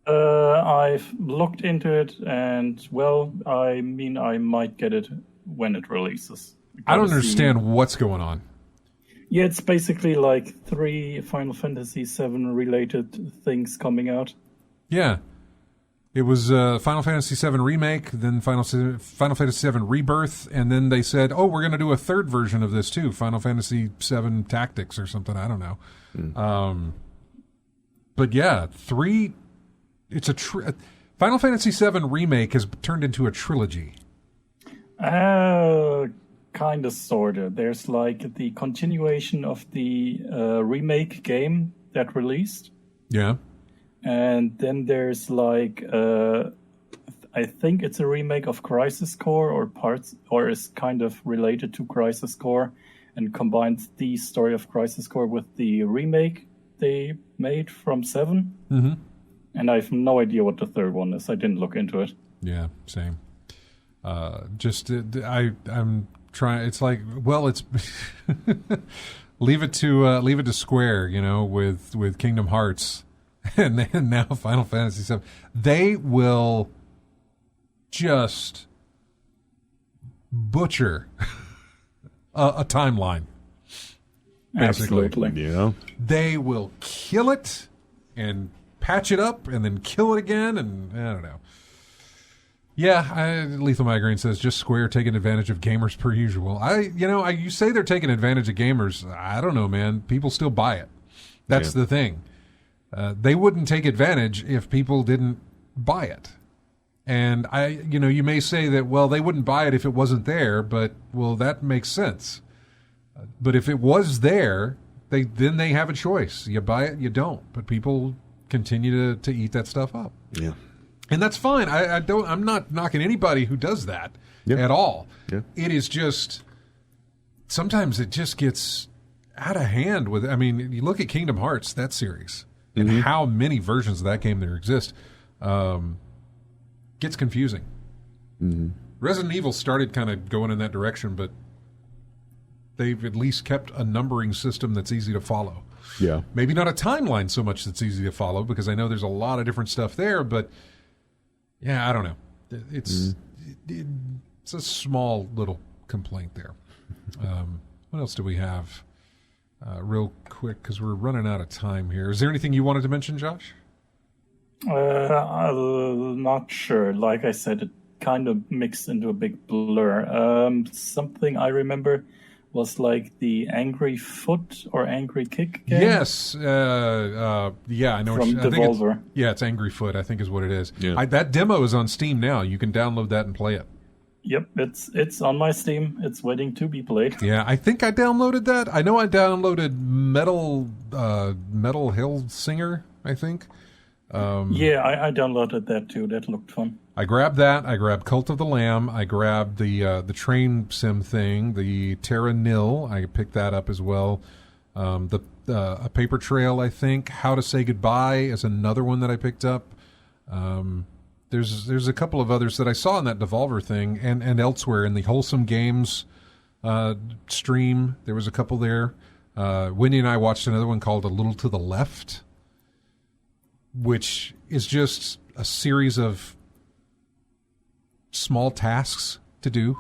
I've looked into it, and well, I mean, I might get it when it releases. I don't understand what's going on. Yeah, it's basically like 3 Final Fantasy VII related things coming out. Yeah. It was Final Fantasy VII Remake, then Final Fantasy VII Rebirth, and then they said, oh, we're going to do a third version of this too, Final Fantasy VII Tactics or something, I don't know. But yeah, 3... It's Final Fantasy VII Remake has turned into a trilogy. Kind of, sort of. There's like the continuation of the remake game that released. Yeah. And then there's like, I think it's a remake of Crisis Core or is kind of related to Crisis Core and combines the story of Crisis Core with the remake they made from 7. Mm-hmm. And I have no idea what the third one is. I didn't look into it. Yeah, same. I'm trying. It's like, well, it's leave it to Square, with Kingdom Hearts, and then now Final Fantasy VII. They will just butcher a timeline. Basically. Absolutely. Yeah. They will kill it and patch it up and then kill it again, and I don't know. Yeah, Lethal Migraine says just Square taking advantage of gamers per usual. You say they're taking advantage of gamers. I don't know, man. People still buy it. That's the thing. They wouldn't take advantage if people didn't buy it. And you may say that, well, they wouldn't buy it if it wasn't there, but well, that makes sense. But if it was there, then they have a choice. You buy it, you don't. But people continue to eat that stuff up. Yeah. And that's fine. I'm not knocking anybody who does that at all. Yeah. It is just sometimes it just gets out of hand with. I mean, you look at Kingdom Hearts, that series, and how many versions of that game there exist. Gets confusing. Mm-hmm. Resident Evil started kind of going in that direction, but they've at least kept a numbering system that's easy to follow. Yeah. Maybe not a timeline so much that's easy to follow, because I know there's a lot of different stuff there, but yeah, I don't know. It's a small little complaint there. What else do we have? Real quick, because we're running out of time here. Is there anything you wanted to mention, Josh? I'm not sure. Like I said, it kind of mixed into a big blur. Something I remember was like the Angry Foot or Angry Kick game. Yes. I know. From Devolver. It's Angry Foot, I think is what it is. Yeah. That demo is on Steam now. You can download that and play it. Yep, it's on my Steam. It's waiting to be played. Yeah, I think I downloaded that. I know I downloaded Metal Hill Singer, I think. I downloaded that too. That looked fun. I grabbed that. I grabbed Cult of the Lamb. I grabbed the train sim thing, the Terra Nil. I picked that up as well. A Paper Trail, I think. How to Say Goodbye is another one that I picked up. There's a couple of others that I saw in that Devolver thing and elsewhere in the Wholesome Games stream. There was a couple there. Wendy and I watched another one called A Little to the Left, which is just a series of small tasks to do.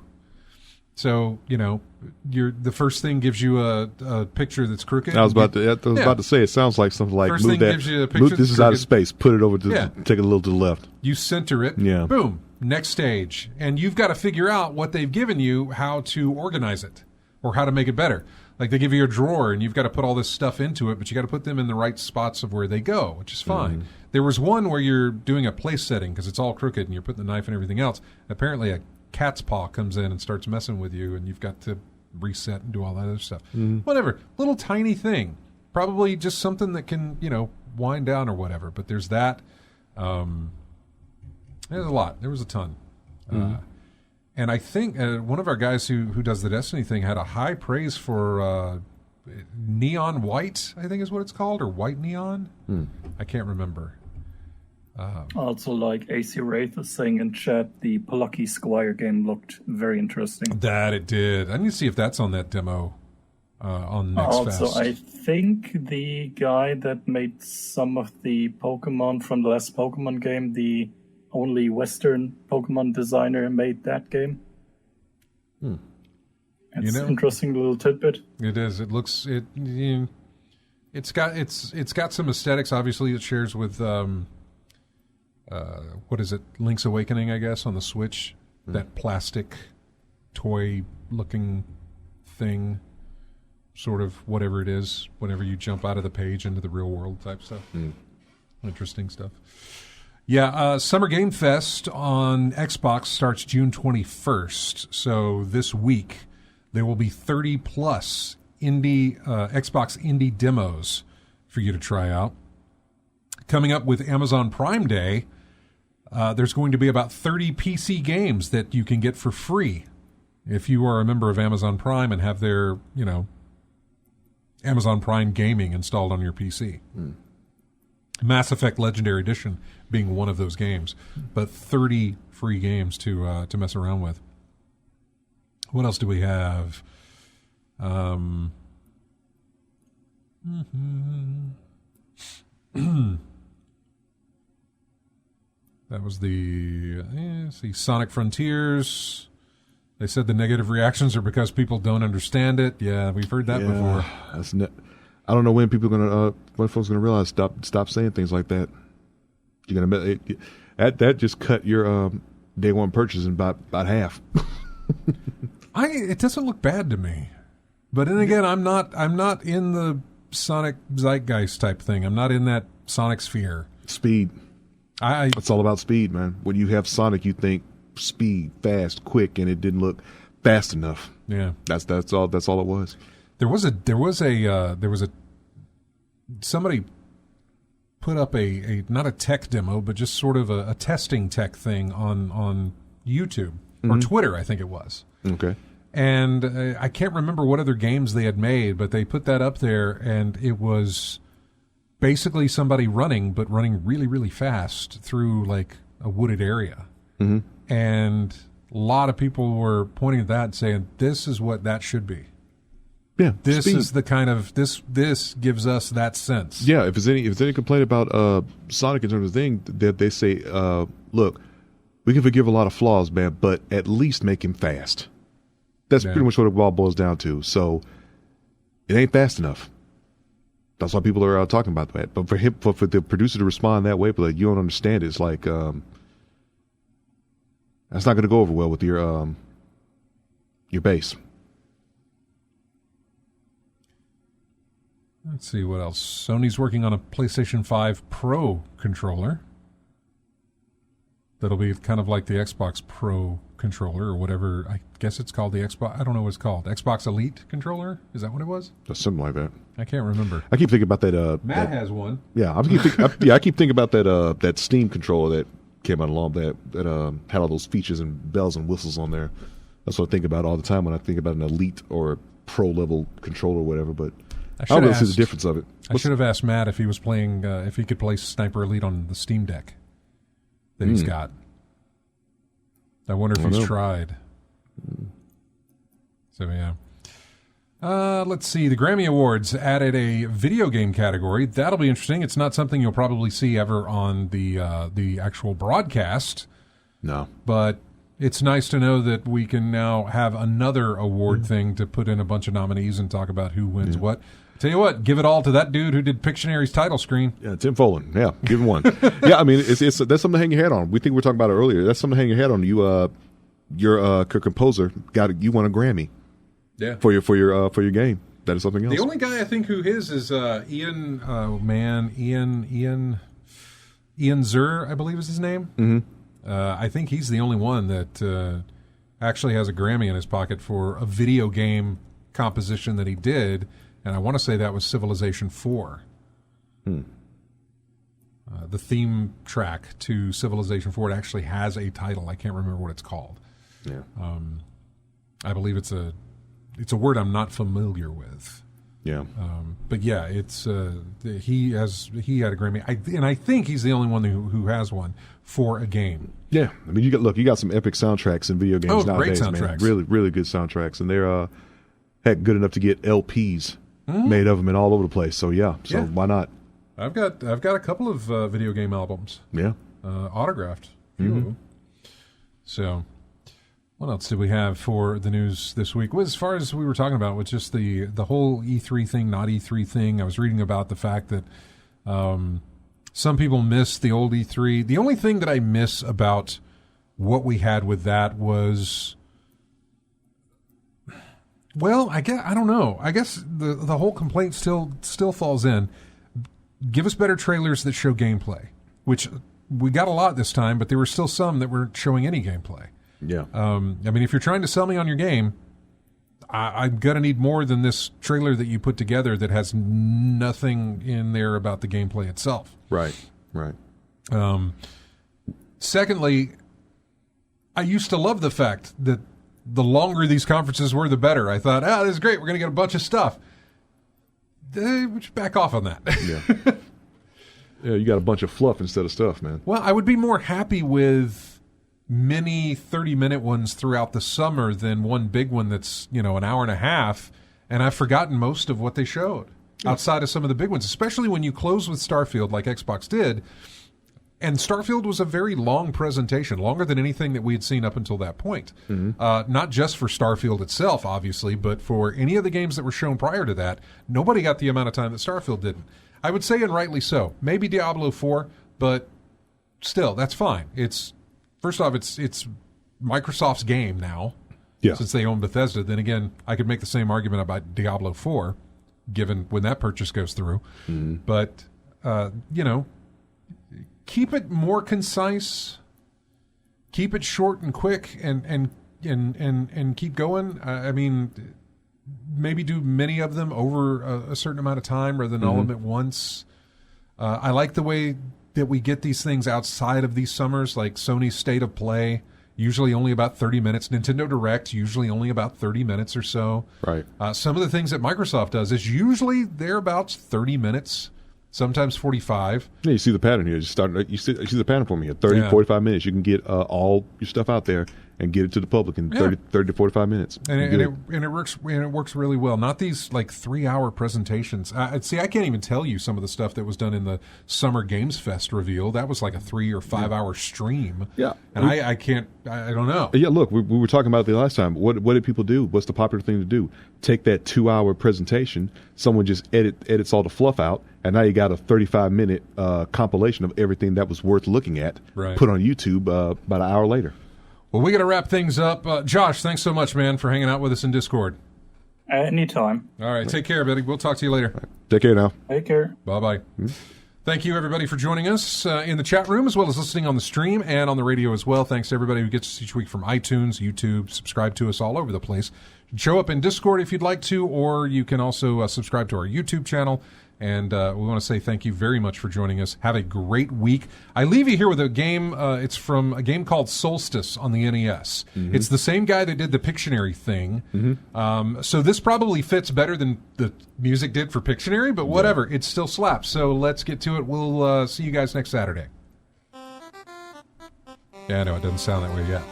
So, the first thing gives you a picture that's crooked. I was about to say, it sounds like something like first thing gives you a picture this is out of space, put it over to take it a little to the left. You center it, yeah. Boom, next stage. And you've got to figure out what they've given you, how to organize it or how to make it better. Like they give you a drawer and you've got to put all this stuff into it, but you got to put them in the right spots of where they go, which is fine. Mm-hmm. There was one where you're doing a place setting because it's all crooked and you're putting the knife and everything else. Apparently a cat's paw comes in and starts messing with you and you've got to reset and do all that other stuff. Mm-hmm. Whatever. Little tiny thing. Probably just something that can, wind down or whatever. But there's that. There's a lot. There was a ton. Mm-hmm. And I think one of our guys who does the Destiny thing had a high praise for Neon White, I think is what it's called, or White Neon. I can't remember. Also, like AC Wraith is saying in chat, the Plucky Squire game looked very interesting. That it did. I need to see if that's on that demo on Next Also, Fest. I think the guy that made some of the Pokemon from the last Pokemon game, the only Western Pokemon designer, made that game. It's an interesting little tidbit. It is. It looks it's got some aesthetics. Obviously, it shares with what is it? Link's Awakening, I guess, on the Switch. That plastic toy-looking thing, sort of whatever it is. Whenever you jump out of the page into the real world type stuff. Interesting stuff. Yeah, Summer Game Fest on Xbox starts June 21st. So this week, there will be 30-plus Xbox indie demos for you to try out. Coming up with Amazon Prime Day, there's going to be about 30 PC games that you can get for free if you are a member of Amazon Prime and have their, Amazon Prime Gaming installed on your PC. Mass Effect Legendary Edition being one of those games, but 30 free games to mess around with. What else do we have? That was the Sonic Frontiers. They said the negative reactions are because people don't understand it. Yeah, we've heard that before. I don't know when people are gonna when folks are gonna realize stop saying things like that. You're gonna that just cut your day one purchasing about half. It doesn't look bad to me, but then again, I'm not in the Sonic zeitgeist type thing. I'm not in that Sonic sphere. Speed. It's all about speed, man. When you have Sonic, you think speed, fast, quick, and it didn't look fast enough. Yeah, that's all it was. There was a somebody put up a not a tech demo, but just sort of a testing tech thing on YouTube or Twitter, I think it was. Okay. And I can't remember what other games they had made, but they put that up there, and it was basically somebody running really, really fast through like a wooded area. Mm-hmm. And a lot of people were pointing at that and saying, this is what that should be. Yeah, this speed. is the kind of this gives us that sense. Yeah, if there's any complaint about Sonic in terms of thing, that they say, look, we can forgive a lot of flaws, man, but at least make him fast. That's pretty much what it all boils down to. So it ain't fast enough. That's why people are talking about that. But for the producer to respond that way, but like, you don't understand it, it's like that's not going to go over well with your base. Let's see what else. Sony's working on a PlayStation 5 Pro controller. That'll be kind of like the Xbox Pro controller or whatever. I guess it's called the Xbox. I don't know what it's called. Xbox Elite controller? Is that what it was? Something like that. I can't remember. I keep thinking about that. Matt has one. Yeah, I keep thinking about that Steam controller that came out along that had all those features and bells and whistles on there. That's what I think about all the time when I think about an Elite or Pro level controller or whatever. But I don't really see the difference of it. I should have asked Matt if he was playing, if he could play Sniper Elite on the Steam Deck that he's got. I wonder if he's tried. So, yeah. Let's see. The Grammy Awards added a video game category. That'll be interesting. It's not something you'll probably see ever on the actual broadcast. No. But it's nice to know that we can now have another award thing to put in a bunch of nominees and talk about who wins what. Tell you what, give it all to that dude who did Pictionary's title screen. Yeah, Tim Follin. Yeah, give him one. Yeah, I mean, that's something to hang your head on. We were talking about it earlier. That's something to hang your head on. Your composer you won a Grammy. Yeah. For your game. That is something else. The only guy I think who his is Ian. Oh man, Ian Zur, I believe is his name. Mm-hmm. I think he's the only one that actually has a Grammy in his pocket for a video game composition that he did. And I want to say that was Civilization 4. The theme track to Civilization 4, it actually has a title. I can't remember what it's called. Yeah. I believe it's a word I'm not familiar with. Yeah. But yeah, it's he had a Grammy, and I think he's the only one who has one for a game. Yeah, I mean, you got some epic soundtracks in video games nowadays, great soundtracks. man. Really, really good soundtracks, and they're good enough to get LPs made of them and all over the place. So why not? I've got a couple of video game albums. Yeah, autographed. A few of them. So, what else did we have for the news this week? Well, as far as we were talking about with just the whole E3 thing, not E3 thing, I was reading about the fact that some people miss the old E3. The only thing that I miss about what we had with that was, well, I don't know. I guess the whole complaint still falls in. Give us better trailers that show gameplay, which we got a lot this time, but there were still some that weren't showing any gameplay. Yeah. I mean, if you're trying to sell me on your game, I'm going to need more than this trailer that you put together that has nothing in there about the gameplay itself. Right. Secondly, I used to love the fact that the longer these conferences were, the better. I thought, this is great. We're going to get a bunch of stuff. We should back off on that. Yeah. Yeah, you got a bunch of fluff instead of stuff, man. Well, I would be more happy with many 30-minute ones throughout the summer than one big one that's, an hour and a half, and I've forgotten most of what they showed outside of some of the big ones, especially when you close with Starfield like Xbox did. And Starfield was a very long presentation, longer than anything that we had seen up until that point. Mm-hmm. Not just for Starfield itself, obviously, but for any of the games that were shown prior to that. Nobody got the amount of time that Starfield didn't. I would say, and rightly so. Maybe Diablo 4, but still, that's fine. First off, it's Microsoft's game now, since they own Bethesda. Then again, I could make the same argument about Diablo 4, given when that purchase goes through. Mm-hmm. But, keep it more concise, keep it short and quick, and keep going. I mean, maybe do many of them over a certain amount of time rather than all of them at once. I like the way that we get these things outside of these summers, like Sony's State of Play, usually only about 30 minutes. Nintendo Direct, usually only about 30 minutes or so. Right. Some of the things that Microsoft does is usually thereabouts 30 minutes. Sometimes 45. Yeah, you see the pattern here. You see the pattern for me here. 30, 45 minutes. You can get all your stuff out there and get it to the public in 30 to 45 minutes. And it works really well. Not these like 3-hour presentations. See, I can't even tell you some of the stuff that was done in the Summer Games Fest reveal. That was like a 3 or 5 hour stream. Yeah. And I don't know. Yeah, look, we were talking about it the last time. What did people do? What's the popular thing to do? Take that 2-hour presentation, someone just edits all the fluff out, and now you got a 35-minute compilation of everything that was worth looking at, put on YouTube about an hour later. Well, we got to wrap things up. Josh, thanks so much, man, for hanging out with us in Discord. Anytime. All right, take care, buddy. We'll talk to you later. Take care now. Take care. Bye-bye. Thank you, everybody, for joining us in the chat room, as well as listening on the stream and on the radio as well. Thanks to everybody who gets us each week from iTunes, YouTube, subscribe to us all over the place. Show up in Discord if you'd like to, or you can also subscribe to our YouTube channel. And we want to say thank you very much for joining us. Have a great week. I leave you here with a game. It's from a game called Solstice on the NES. Mm-hmm. It's the same guy that did the Pictionary thing. Mm-hmm. So this probably fits better than the music did for Pictionary, but whatever. It still slaps. So let's get to it. We'll see you guys next Saturday. Yeah, no, it doesn't sound that way yet.